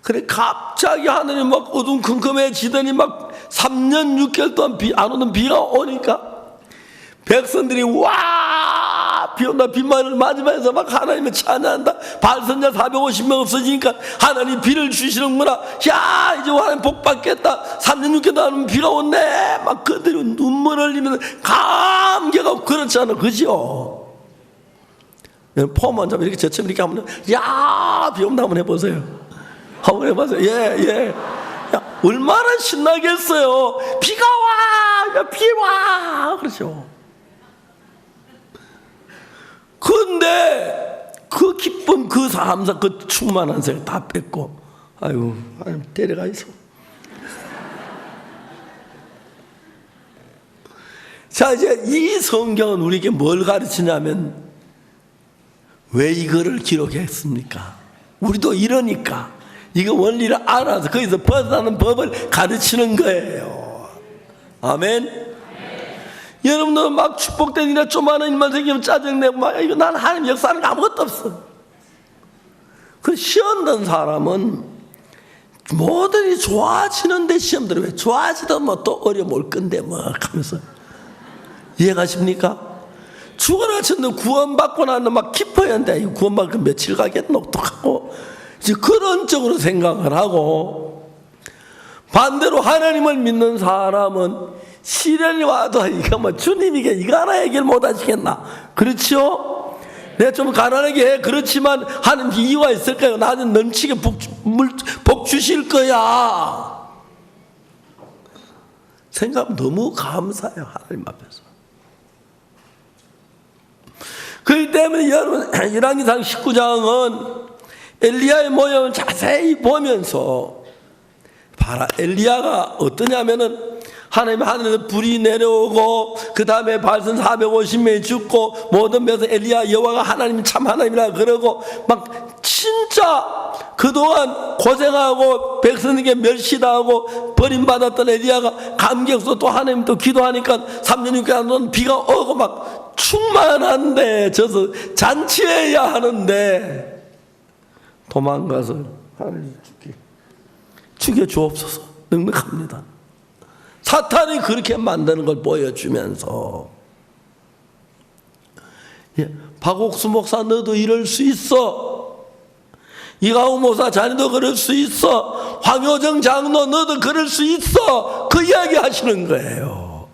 그래 갑자기 하늘이 막 어둠컴컴해지더니 막 3년 6개월 동안 비 안 오는 비가 오니까 백성들이 와 비온다 비만을 맞으면서 막 하나님을 찬양한다. 발선자 450명 없어지니까 하나님 비를 주시는구나. 야 이제 하나님 복 받겠다. 3년 6개월 동안 비가 온네. 막 그들이 눈물 흘리면서 감격하고 그렇잖아. 그죠? 폼 앉아 이렇게 저처럼 이렇게 하면 야 비 온다 한번 해보세요. 한번 해보세요. 예. 야, 얼마나 신나겠어요. 비가 와! 야, 비 와! 그렇죠. 근데 그 기쁨, 그 감사, 그 충만한 생각 다 뺐고 아이고 하나님 데려가 있어. 자 이제 이 성경은 우리에게 뭘 가르치냐면 왜 이거를 기록했습니까? 우리도 이러니까 이거 원리를 알아서 거기서 벗어나는 법을 가르치는 거예요. 아멘. 여러분들 막 축복된 일에 조그마한 일만 생기면 짜증내고 막 이거 나는 하나님 역사는 아무것도 없어. 그 시험 든 사람은 모든 일이 좋아지는데 시험 들어 왜 좋아지도 뭐 또 어려움 올 건데 뭐 하면서 이해가십니까? 죽어라 쳤는데 구원받고 나면 막 기뻐야 한다. 구원받고 며칠 가겠노 어떡하고 이제 그런 쪽으로 생각을 하고, 반대로 하나님을 믿는 사람은 시련이 와도 이거 뭐 주님이 이거 하나 해결 못 하시겠나? 그렇죠? 내가 좀 가난하게 해. 그렇지만 하나님 이유가 있을까요? 나는 넘치게 복 주실 거야. 생각하면 너무 감사해요. 하나님 앞에서. 그렇기 때문에 여러분 열왕기상 19장은 엘리야의 모형을 자세히 보면서 봐라. 엘리야가 어떠냐면은 하나님 하늘에서 불이 내려오고 그 다음에 발선 450명이 죽고 모든 백성 엘리야 여호와가 하나님 참 하나님이라 그러고 막 진짜 그동안 고생하고 백성에게 멸시당하고 버림받았던 엘리야가 감격해서 또 하나님 또 기도하니까 3년 6개월 비가 오고 막 충만한데 저서 잔치해야 하는데 도망가서 하나님 죽여 주옵소서 넉넉합니다. 사탄이 그렇게 만드는 걸 보여주면서 박옥수 목사 너도 이럴 수 있어. 이가우 목사 자네도 그럴 수 있어. 황효정 장로 너도 그럴 수 있어. 그 이야기 하시는 거예요.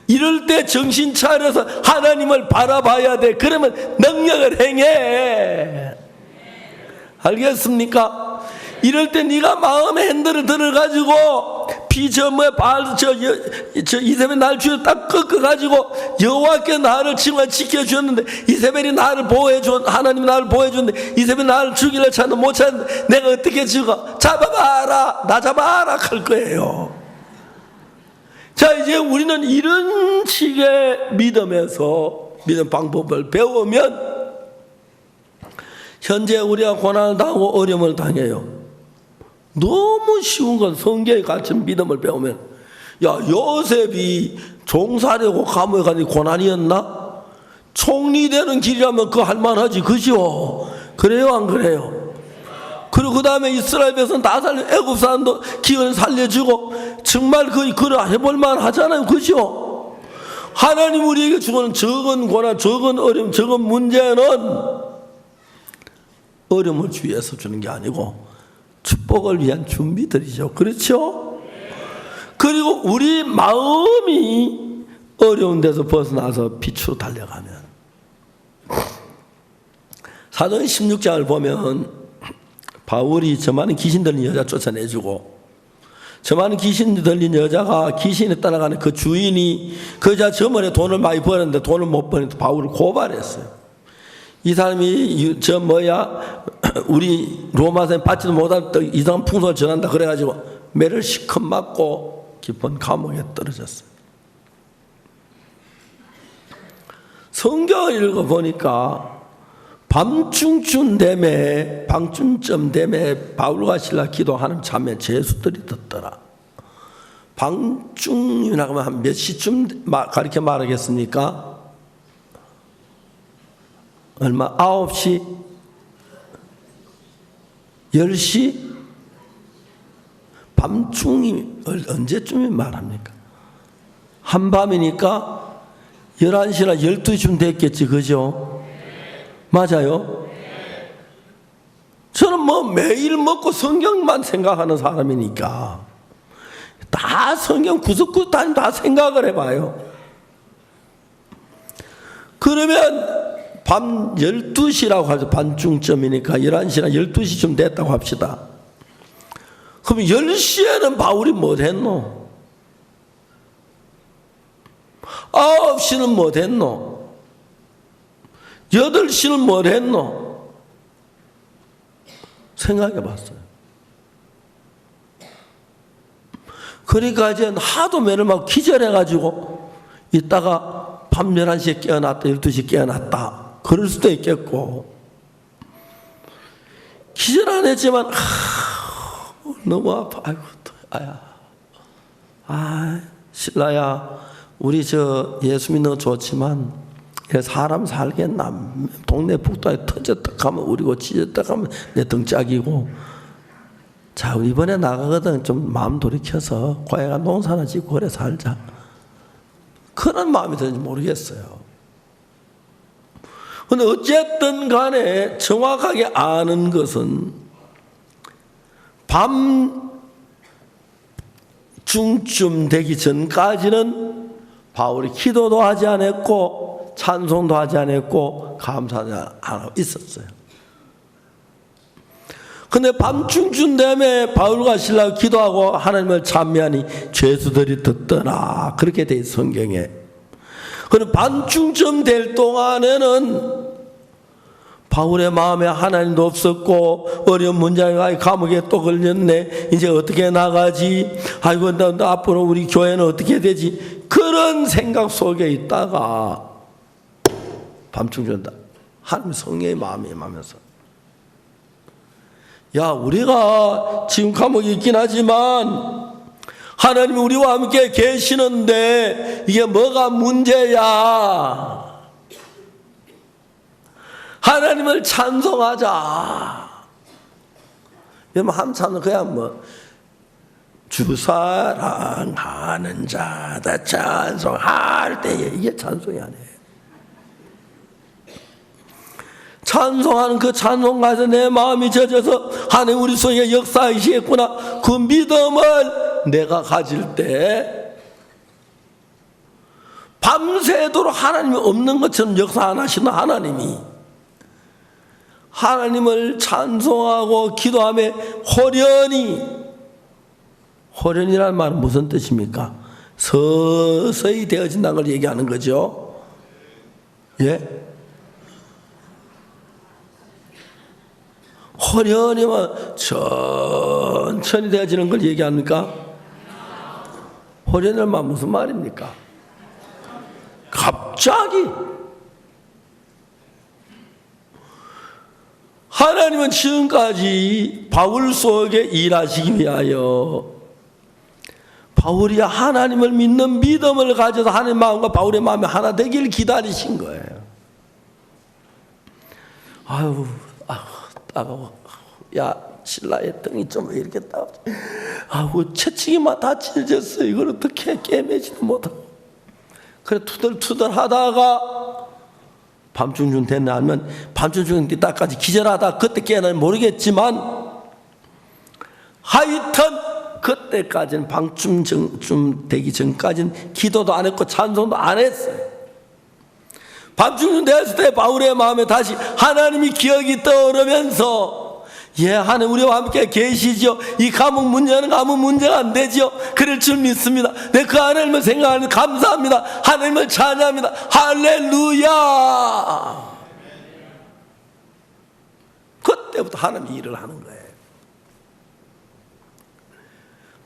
이럴 때 정신 차려서 하나님을 바라봐야 돼. 그러면 능력을 행해. 알겠습니까? 이럴 때 네가 마음의 핸들을 들어가지고 이세벨 나를 주여 딱 꺾어가지고 여호와께 나를 지켜주었는데 이세벨이 나를 보호해줬 하나님이 나를 보호해줬는데 이세벨이 나를 죽이려 찾는데 못 찾는데 내가 어떻게 죽어? 잡아봐라 나 잡아라 할 거예요. 자 이제 우리는 이런 식의 믿음에서 믿음 방법을 배우면 현재 우리가 고난을 당하고 어려움을 당해요. 너무 쉬운 건 성경에 갇힌 믿음을 배우면 야 요셉이 종살이하고 감옥에 가니 고난이었나? 총리되는 길이라면 그거 할만하지 그죠? 그래요 안 그래요? 그리고 그 다음에 이스라엘 백성 다 살려 애굽 사람도 기근 살려주고 정말 그거 해볼만 하잖아요 그죠? 하나님 우리에게 주는 적은 고난 적은 어려움 적은 문제는 어려움을 주위해서 주는 게 아니고 축복을 위한 준비들이죠. 그렇죠? 그리고 우리 마음이 어려운 데서 벗어나서 빛으로 달려가면 사도행 16장을 보면 바울이 저 많은 귀신 들린 여자 쫓아내주고 저 많은 귀신 들린 여자가 귀신에 따라가는 그 주인이 그 여자 저번에 돈을 많이 벌었는데 돈을 못 버는데 바울을 고발했어요. 이 사람이 우리 로마서에 받지도 못할 이상한 풍속을 전한다 그래가지고 매를 시컷 맞고 깊은 감옥에 떨어졌어요. 성경을 읽어보니까 밤중쯤 되매 바울과 실라 기도하는 참에 제수들이 듣더라. 밤중이라고 하면 한 몇 시쯤 가르쳐 말하겠습니까? 얼마? 9시? 10시? 밤중이 언제쯤이 말합니까? 한밤이니까 11시나 12시쯤 됐겠지 그죠? 맞아요? 저는 뭐 매일 먹고 성경만 생각하는 사람이니까 다 성경 구석구석 다 생각을 해봐요. 그러면 밤 12시라고 하죠. 반중쯤이니까 11시나 12시쯤 됐다고 합시다. 그럼 10시에는 바울이 뭐 했노? 9시는 뭐 했노? 8시는 뭐 했노? 생각해 봤어요. 그러니까 이제 하도 매를 막 기절해가지고 있다가 밤 11시에 깨어났다 12시에 깨어났다 그럴 수도 있겠고 기절 안 했지만 너무 아파. 아이고 신라야, 우리 저 예수 믿는 거 좋지만 사람 살겠나? 동네 북도에 터졌다 가면 우리고 찢었다 가면 내 등짝이고. 자, 이번에 나가거든. 좀 마음 돌이켜서 고향가 농사나 짓고 그래 살자. 그런 마음이 드는지 모르겠어요. 근데 어쨌든 간에 정확하게 아는 것은 밤중쯤 되기 전까지는 바울이 기도도 하지 않았고 찬송도 하지 않았고 감사도 안 하고 있었어요. 근데 밤중쯤 되면 바울과 실라가 기도하고 하나님을 찬미하니 죄수들이 듣더라. 그렇게 돼 있어 성경에. 그럼 밤중쯤 될 동안에는 바울의 마음에 하나님도 없었고 어려운 문제가 감옥에 또 걸렸네. 이제 어떻게 나가지? 아이고 나 앞으로 우리 교회는 어떻게 되지? 그런 생각 속에 있다가 밤중쯤 하나님 성령의 마음이 임하면서 야, 우리가 지금 감옥에 있긴 하지만 하나님이 우리와 함께 계시는데 이게 뭐가 문제야? 하나님을 찬송하자. 여러분 한참 그냥 주 사랑하는 자다 찬송할 때에 이게 찬송이 아니에요. 찬송하는 그 찬송가에서 내 마음이 젖어서 하나님 우리 속에 역사하시겠구나. 그 믿음을 내가 가질 때 밤새도록 하나님이 없는 것처럼 역사 안 하시는 하나님이 하나님을 찬송하고 기도하며 호련이라는 말은 무슨 뜻입니까? 서서히 되어진다는 걸 얘기하는 거죠. 예? 호련이면 천천히 되어지는 걸 얘기합니까? 호련이란 말 무슨 말입니까? 갑자기 하나님은 지금까지 바울 속에 일하시기 위하여 바울이 하나님을 믿는 믿음을 가져서 하나님의 마음과 바울의 마음이 하나 되길 기다리신 거예요. 따가워. 야, 신라의 등이 좀 왜 이렇게 따가워? 채찍이만 다 찢어졌어. 이걸 어떻게 깨매지도 못하고. 그래 투덜투덜 하다가 밤중중 됐나 하면 밤중중 때까지 기절하다 그때 깨나는 모르겠지만 하여튼 그때까지는 밤중중 되기 전까지는 기도도 안 했고 찬송도 안 했어요. 밤중중 됐을 때 바울의 마음에 다시 하나님이 기억이 떠오르면서 하나님 우리와 함께 계시죠. 이 감옥 문제는 아무 문제가 안 되죠. 그럴 줄 믿습니다. 내 그 하나님을 생각하는 감사합니다. 하나님을 찬양합니다. 할렐루야. 그때부터 하나님이 일을 하는 거예요.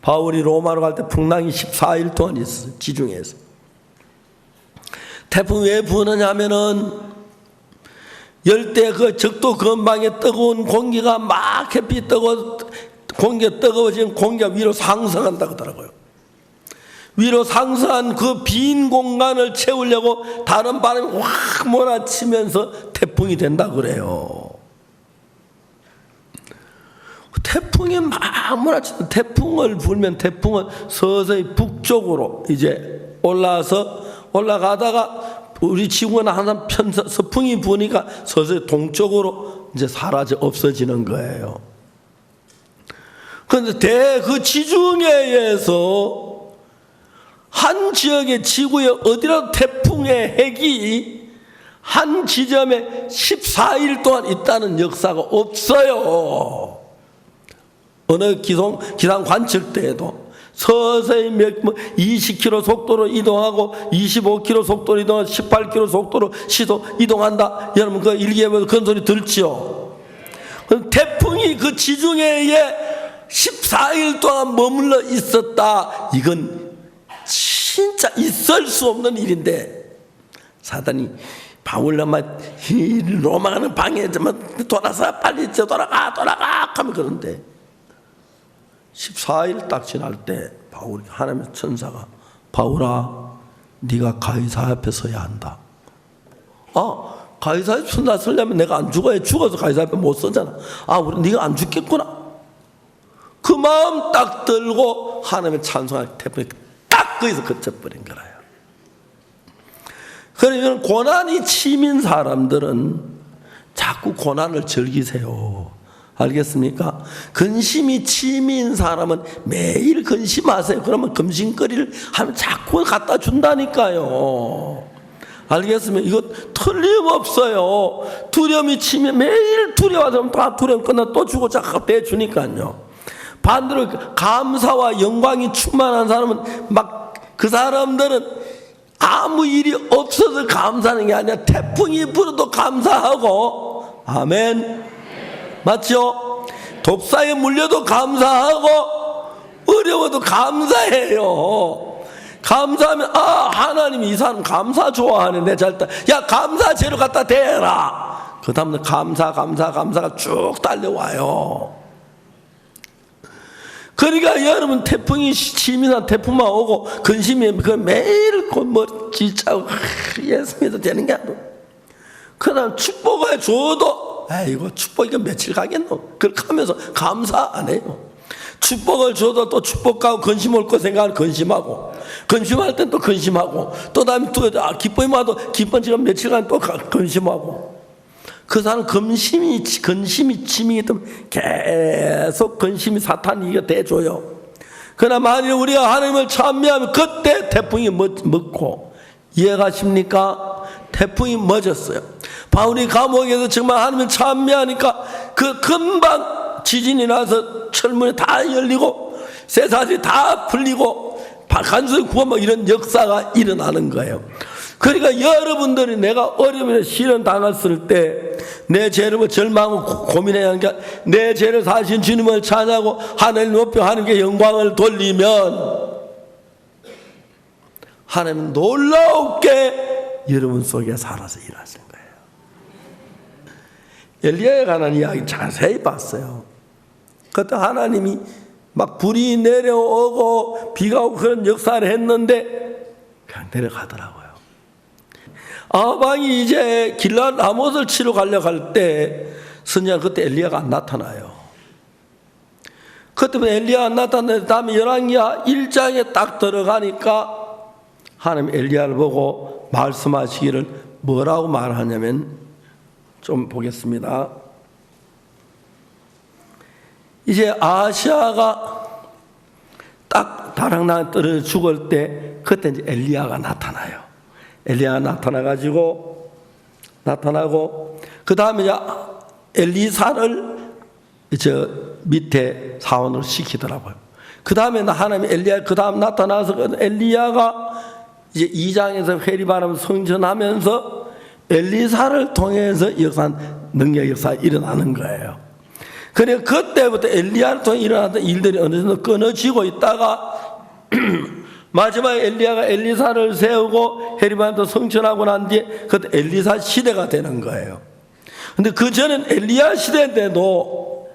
바울이 로마로 갈 때 풍랑이 14일 동안 있었어요. 지중해에서. 태풍 왜 부느냐 하면은 열대 그 적도 근방에 뜨거운 공기가 막 햇빛 뜨고 공기가 뜨거워지면 공기가 위로 상승한다고 하더라고요. 위로 상승한 그 빈 공간을 채우려고 다른 바람이 확 몰아치면서 태풍이 된다고 그래요. 태풍이 막 몰아치는 태풍을 불면 태풍은 서서히 북쪽으로 이제 올라가다가 우리 지구는 항상 서풍이 부니까 서서히 동쪽으로 이제 사라져 없어지는 거예요. 그런데 그 지중해에서 한 지역의 지구에 어디라도 태풍의 핵이 한 지점에 14일 동안 있다는 역사가 없어요. 어느 기상 관측대에도 서서히 20km 속도로 이동하고 25km 속도로 이동하고 18km 속도로 이동한다. 여러분 그 일기예보에서 그런 소리 들지요. 태풍이 그 지중해에 14일 동안 머물러 있었다. 이건 진짜 있을 수 없는 일인데 사단이 바울만 로마가는 방에 돌아서 빨리 돌아가 하면 그런데 14일 딱 지날 때 바울이 하나님의 천사가 바울아 네가 가이사 앞에 서야 한다. 가이사 앞에 서려면 내가 안 죽어야 죽어서 가이사 앞에 못 서잖아. 네가 안 죽겠구나. 그 마음 딱 들고 하나님의 찬송할 태풍이 딱 거기서 그쳐버린 거라요. 그러면 고난이 치민 사람들은 자꾸 고난을 즐기세요. 알겠습니까? 근심이 치민 사람은 매일 근심하세요. 그러면 금심거리를 하면 자꾸 갖다 준다니까요. 알겠습니까? 이거 틀림없어요. 두려움이 치면 매일 두려워서 다 두려움 끝나 또 주고 자꾸 대주니까요. 반대로 감사와 영광이 충만한 사람은 막 그 사람들은 아무 일이 없어서 감사하는 게 아니라 태풍이 불어도 감사하고, 아멘. 맞죠? 독사에 물려도 감사하고 어려워도 감사해요. 감사하면 하나님이 이 사람 감사 좋아하네. 내 잘다. 야 감사 재료 갖다 대라. 그 다음에 감사가 쭉 달려와요. 그러니까 여러분 태풍이 치밀한 태풍만 오고 근심이 그 매일 지차고 예수님도 되는 게 아니고, 그 다음 축복을 줘도 이거 축복 이거 며칠 가겠노? 그렇게 하면서 감사 안 해요. 축복을 줘도 또 축복하고 근심 올 거 생각하면 근심하고, 근심할 땐 또 근심하고, 또 다음에 또 기쁨이 와도 기쁜 지가 며칠간 또 근심하고. 그 사람 근심이 치미기 때문에 계속 근심이 사탄이 이거 대줘요. 그러나 만일 우리가 하나님을 찬미하면 그때 태풍이 멎고, 이해가십니까? 태풍이 멎었어요. 바울이 감옥에서 정말 하나님을 찬미하니까 그 금방 지진이 나서 철문이 다 열리고 쇠사슬이 다 풀리고 간수의 구원 이런 역사가 일어나는 거예요. 그러니까 여러분들이 내가 어려움에 시련 당했을 때 내 죄를 절망하고 고민해야 하는 게, 내 죄를 사신 주님을 찬양하고 하나님 높여 하나님께 영광을 돌리면 하나님은 놀라웠게 여러분 속에 살아서 일하실 거예요. 엘리야에 관한 이야기 자세히 봤어요. 그때 하나님이 막 불이 내려오고 비가 오고 그런 역사를 했는데 그냥 내려가더라고요. 아방이 이제 길라 라못을 치러 가려고 할 때 선지자 그때 엘리야가 안 나타나요. 그때 엘리야가 안 나타나는데 다음에 열왕기하 1장에 딱 들어가니까 하나님 엘리야를 보고 말씀하시기를 뭐라고 말하냐면, 좀 보겠습니다. 이제 아시아가 딱 다락난 떨어져 죽을 때 그때 이제 엘리야가 나타나요. 엘리야가 나타나고 그 다음에 이제 엘리사를 저 밑에 사원으로 시키더라고요. 그 다음에 하나님이 엘리야 그 다음 나타나서 엘리야가 이제 2장에서 회리바람 성전하면서 엘리사를 통해서 능력 역사가 일어나는 거예요. 그래 그때부터 엘리야를 통해 일어났던 일들이 어느 정도 끊어지고 있다가 마지막에 엘리야가 엘리사를 세우고 헤리바람도 성천하고 난 뒤에 그때 엘리사 시대가 되는 거예요. 근데 그 전엔 엘리야 시대 때도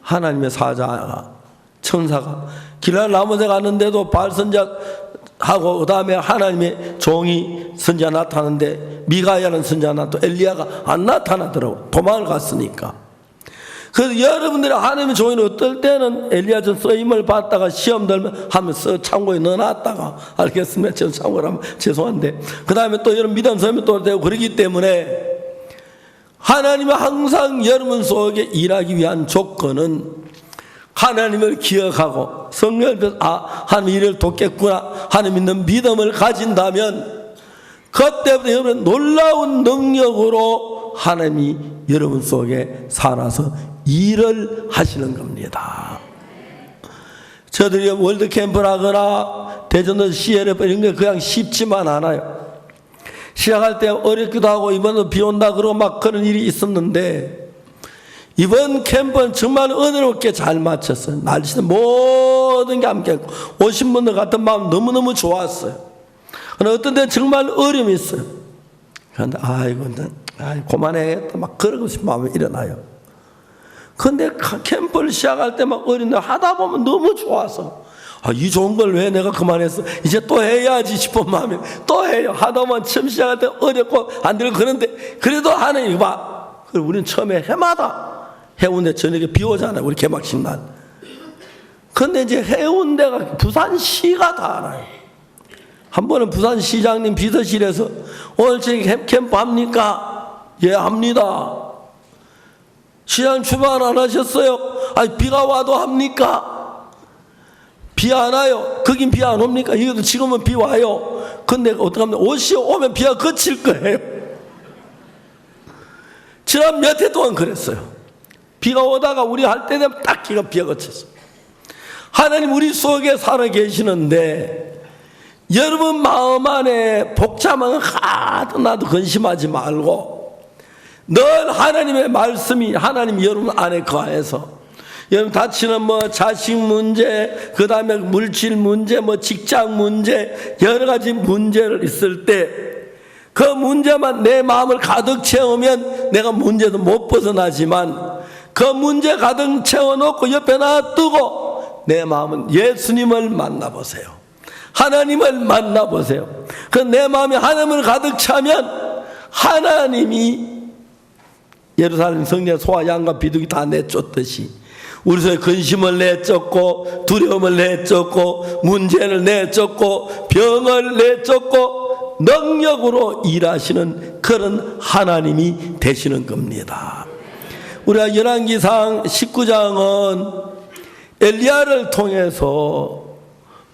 하나님의 사자가 천사가 길랄 라못에 갔는데도 바알 선지자하고 그 다음에 하나님의 종이 선지자 나타나는데 미가야는 선지자 나타나도 엘리야가 안 나타나더라고. 도망을 갔으니까. 그래서 여러분들이 하나님의 종이는 어떨 때는 엘리야 전 쓰임을 받다가 시험 들면 하면서 창고에 넣어놨다가, 알겠습니다. 전 창고를 하면 죄송한데, 그 다음에 또 여러분 믿음 서면 또 되고 그러기 때문에 하나님은 항상 여러분 속에 일하기 위한 조건은 하나님을 기억하고 성령을 하나님 일을 돕겠구나 하나님 믿는 믿음을 가진다면 그때부터 여러분 놀라운 능력으로 하나님이 여러분 속에 살아서 일을 하시는 겁니다. 저들이 월드캠프를 하거나 대전도 CLF 이런 게 그냥 쉽지만 않아요. 시작할 때 어렵기도 하고 이번에도 비 온다 그러고 막 그런 일이 있었는데 이번 캠프는 정말 은혜롭게 잘 마쳤어요. 날씨는 모든 게 함께했고 오신 분들 같은 마음 너무너무 좋았어요. 그러나 어떤 데는 정말 어려움이 있어요. 그런데 아이고 그만해야겠다 막 그러고 싶은 마음이 일어나요. 근데 캠프를 시작할 때 막 어린데 하다 보면 너무 좋아서 이 좋은 걸 왜 내가 그만했어? 이제 또 해야지 싶은 마음이 또 해요. 하다 보면 처음 시작할 때 어렵고 안 되고 그런데 그래도 하나님 봐. 우리는 처음에 해마다 해운대 저녁에 비 오잖아요. 우리 개막식 날. 근데 이제 해운대가 부산시가 다 알아요. 한 번은 부산시장님 비서실에서 오늘 저희 캠프 합니까? 예, 합니다. 시장 출발 안 하셨어요? 아니, 비가 와도 합니까? 비 안 와요. 거긴 비 안 옵니까? 이것도 지금은 비 와요. 근데 어떡합니까? 옷이 오면 비가 그칠 거예요. 지난 몇 해 동안 그랬어요. 비가 오다가 우리 할 때 되면 딱 비가 그쳤어요. 하나님 우리 속에 살아 계시는데 여러분 마음 안에 복잡한 하나도 근심하지 말고 늘 하나님의 말씀이 하나님 여러분 안에 거해서 여러분 다치는 자식 문제, 그 다음에 물질 문제, 직장 문제, 여러 가지 문제를 있을 때 그 문제만 내 마음을 가득 채우면 내가 문제도 못 벗어나지만 그 문제 가득 채워놓고 옆에 놔두고 내 마음은 예수님을 만나보세요. 하나님을 만나보세요. 그 내 마음이 하나님을 가득 차면 하나님이 예루살렘 성전 소와 양과 비둘기 다 내쫓듯이 우리 속에 근심을 내쫓고 두려움을 내쫓고 문제를 내쫓고 병을 내쫓고 능력으로 일하시는 그런 하나님이 되시는 겁니다. 우리가 열왕기상 19장은 엘리야를 통해서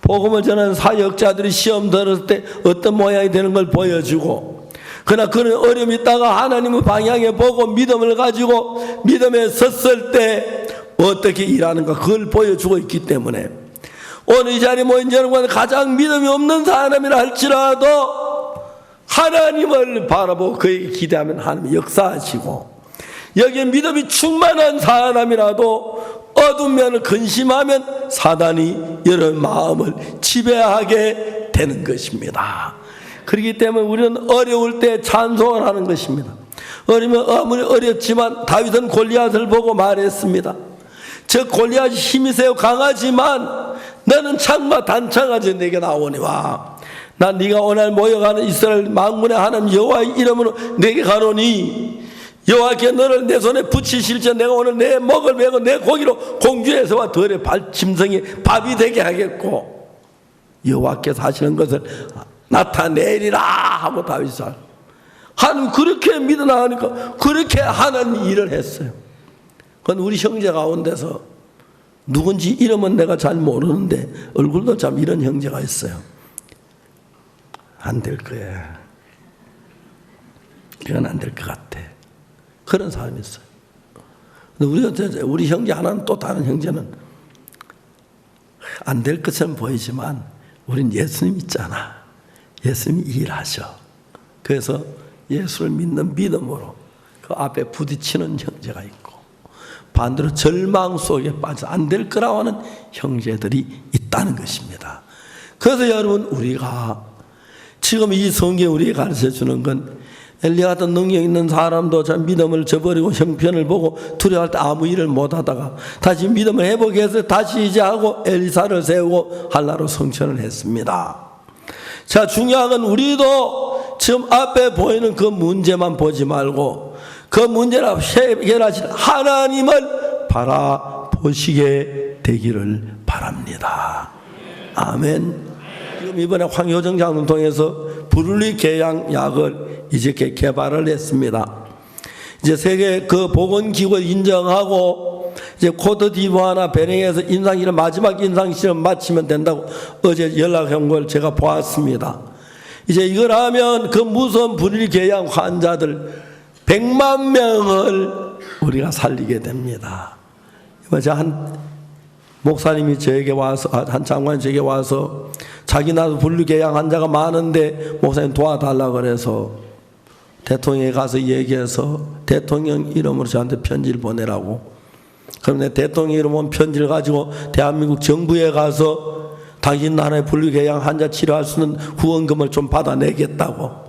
복음을 전하는 사역자들이 시험 들었을 때 어떤 모양이 되는 걸 보여주고 그러나 그런 어려움이 있다가 하나님의 방향에 보고 믿음을 가지고 믿음에 섰을 때 어떻게 일하는가 그걸 보여주고 있기 때문에 오늘 이 자리에 모인 여러분은 가장 믿음이 없는 사람이라 할지라도 하나님을 바라보고 그에게 기대하면 하나님이 역사하시고 여기에 믿음이 충만한 사람이라도 어두운 면을 근심하면 사단이 여러분 마음을 지배하게 되는 것입니다. 그렇기 때문에 우리는 어려울 때 찬송을 하는 것입니다. 어리면 아무리 어렵지만 다윗은 골리앗을 보고 말했습니다. 저 골리앗이 힘이 세고 강하지만 너는 창과 단창가 내게 나오니와 난 네가 오늘 모여가는 이스라엘 만군의 하나님 여호와의 이름으로 내게 가노니 여호와께 너를 내 손에 붙이실지 내가 오늘 내 목을 메고 내 고기로 공주에서와 들의 짐승이 밥이 되게 하겠고 여호와께서 하시는 것을 나타내리라 하고 다윗이 하나님 그렇게 믿어나가니까 그렇게 하나님 일을 했어요. 그건 우리 형제 가운데서 누군지 이름은 내가 잘 모르는데 얼굴도 참 이런 형제가 있어요. 안 될 거야. 이건 안 될 것 같아. 그런 사람이 있어요. 근데 우리 형제 하나는 또 다른 형제는 안 될 것처럼 보이지만 우린 예수님 있잖아. 예수님이 일하셔. 그래서 예수를 믿는 믿음으로 그 앞에 부딪히는 형제가 있고 반대로 절망 속에 빠져 안 될 거라고 하는 형제들이 있다는 것입니다. 그래서 여러분 우리가 지금 이 성경에 우리에게 가르쳐주는 건 엘리야 같은 능력 있는 사람도 참 믿음을 저버리고 형편을 보고 두려워할 때 아무 일을 못하다가 다시 믿음을 회복해서 다시 이제 하고 엘리사를 세우고 한나로 성천을 했습니다. 자, 중요한 건 우리도 지금 앞에 보이는 그 문제만 보지 말고 그 문제를 해결하신 하나님을 바라보시게 되기를 바랍니다. 아멘. 지금 이번에 황효정 장로를 통해서 브룰리 계양 약을 이제 개발을 했습니다. 이제 세계 그 보건기구를 인정하고 이제 코트디부아나 베닝에서 임상실험 마지막 임상실험 마치면 된다고 어제 연락한 걸 제가 보았습니다. 이제 이걸 하면 그 무서운 브룰리 계양 환자들 100만 명을 우리가 살리게 됩니다. 한 목사님이 저에게 와서 한 장관이 저에게 와서 자기 나도 분리개양 환자가 많은데 목사님 도와달라고 그래서 대통령에 가서 얘기해서 대통령 이름으로 저한테 편지를 보내라고. 그럼 내 대통령 이름 온 편지를 가지고 대한민국 정부에 가서 당신 나라의 분리개양 환자 치료할 수 있는 후원금을 좀 받아내겠다고.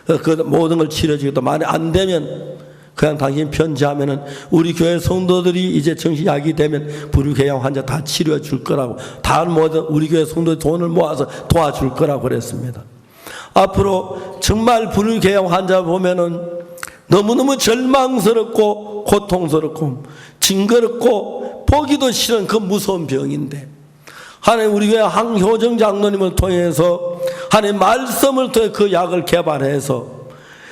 그 모든 걸 치러주겠다. 만약 안 되면 그냥 당신 편지하면은 우리 교회 성도들이 이제 정신약이 되면 불교개양 환자 다 치료해 줄 거라고, 다 모두 우리 교회 성도들이 돈을 모아서 도와줄 거라고 그랬습니다. 앞으로 정말 불교개양 환자 보면은 너무너무 절망스럽고 고통스럽고 징그럽고 보기도 싫은 그 무서운 병인데, 하나님 우리 교회 황효정 장로님을 통해서 하나님 말씀을 통해 그 약을 개발해서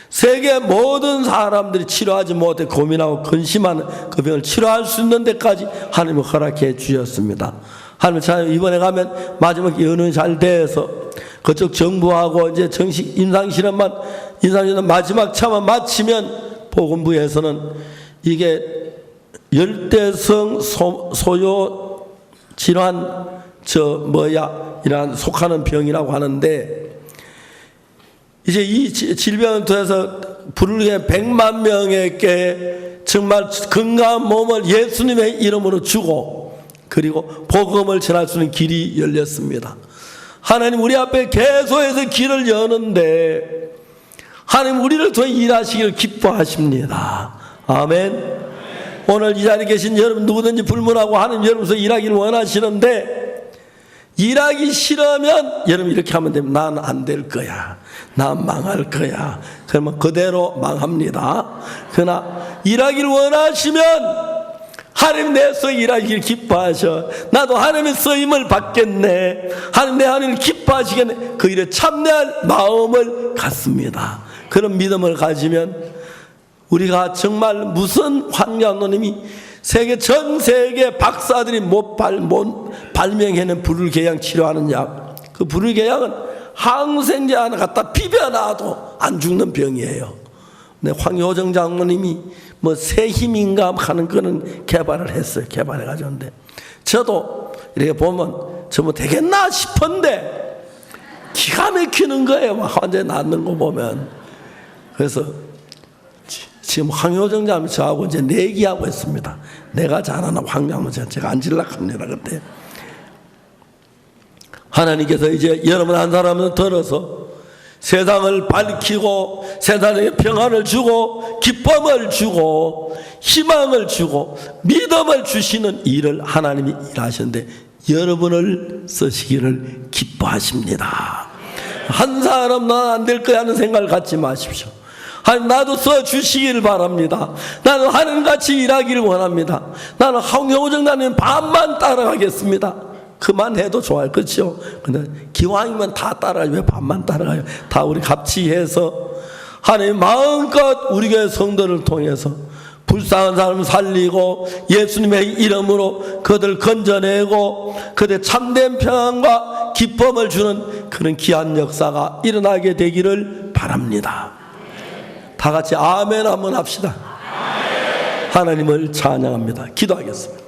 세계 모든 사람들이 치료하지 못해 고민하고 근심하는 그 병을 치료할 수 있는 데까지 하나님을 허락해 주셨습니다. 하나님 참 이번에 가면 마지막 연은 잘 돼서 그쪽 정부하고 이제 정식 임상실험만 마지막 차만 마치면 보건부에서는 이게 열대성 소요 질환 이런 속하는 병이라고 하는데, 이제 이 질병을 통해서 부르게 100만 명에게 정말 건강한 몸을 예수님의 이름으로 주고 그리고 복음을 전할 수 있는 길이 열렸습니다. 하나님 우리 앞에 계속해서 길을 여는데 하나님 우리를 통해 일하시기를 기뻐하십니다. 아멘. 오늘 이 자리에 계신 여러분 누구든지 불문하고 하나님 여러분께서 일하기를 원하시는데, 일하기 싫으면 여러분 이렇게 하면 되면 나는 안 될 거야, 난 망할 거야, 그러면 그대로 망합니다. 그러나 일하기를 원하시면 하나님 내서 일하기를 기뻐하셔. 나도 하나님의 쓰임을 받겠네, 하나님 내 하나님을 기뻐하시겠네, 그 일에 참여할 마음을 갖습니다. 그런 믿음을 가지면 우리가 정말 무슨 황장로님이 전 세계 박사들이 못 발명해낸 불교개양 치료하는 약, 그 불교개양은 항생제 하나 갖다 비벼놔도 안 죽는 병이에요. 근데 황효정 장로님이 뭐 새 힘인가 하는 거는 개발을 했어요. 개발해가지고. 근데 저도 이렇게 보면 저 뭐 되겠나 싶은데 기가 막히는 거예요. 환자 낫는 거 보면. 그래서 지금 황효정 장로님 저하고 이제 내기하고 있습니다. 내가 잘하나 황장로 제가 앉으려합니다. 그때 하나님께서 이제 여러분 한 사람은 들어서 세상을 밝히고 세상에 평안을 주고 기쁨을 주고 희망을 주고 믿음을 주시는 일을 하나님이 일하시는데 여러분을 쓰시기를 기뻐하십니다. 한 사람 난 안 될 거야 하는 생각을 갖지 마십시오. 하나님 나도 써주시길 바랍니다. 나는 하나님같이 일하기를 원합니다. 나는 황효정 나는 반만 따라가겠습니다. 그만해도 좋아요. 그렇죠? 근데 기왕이면 다 따라가요. 왜 반만 따라가요? 다 우리 같이 해서 하나님 마음껏 우리 교회 성도를 통해서 불쌍한 사람을 살리고 예수님의 이름으로 그들 건져내고 그들 참된 평안과 기쁨을 주는 그런 귀한 역사가 일어나게 되기를 바랍니다. 다 같이 아멘 한번 합시다. 하나님을 찬양합니다. 기도하겠습니다.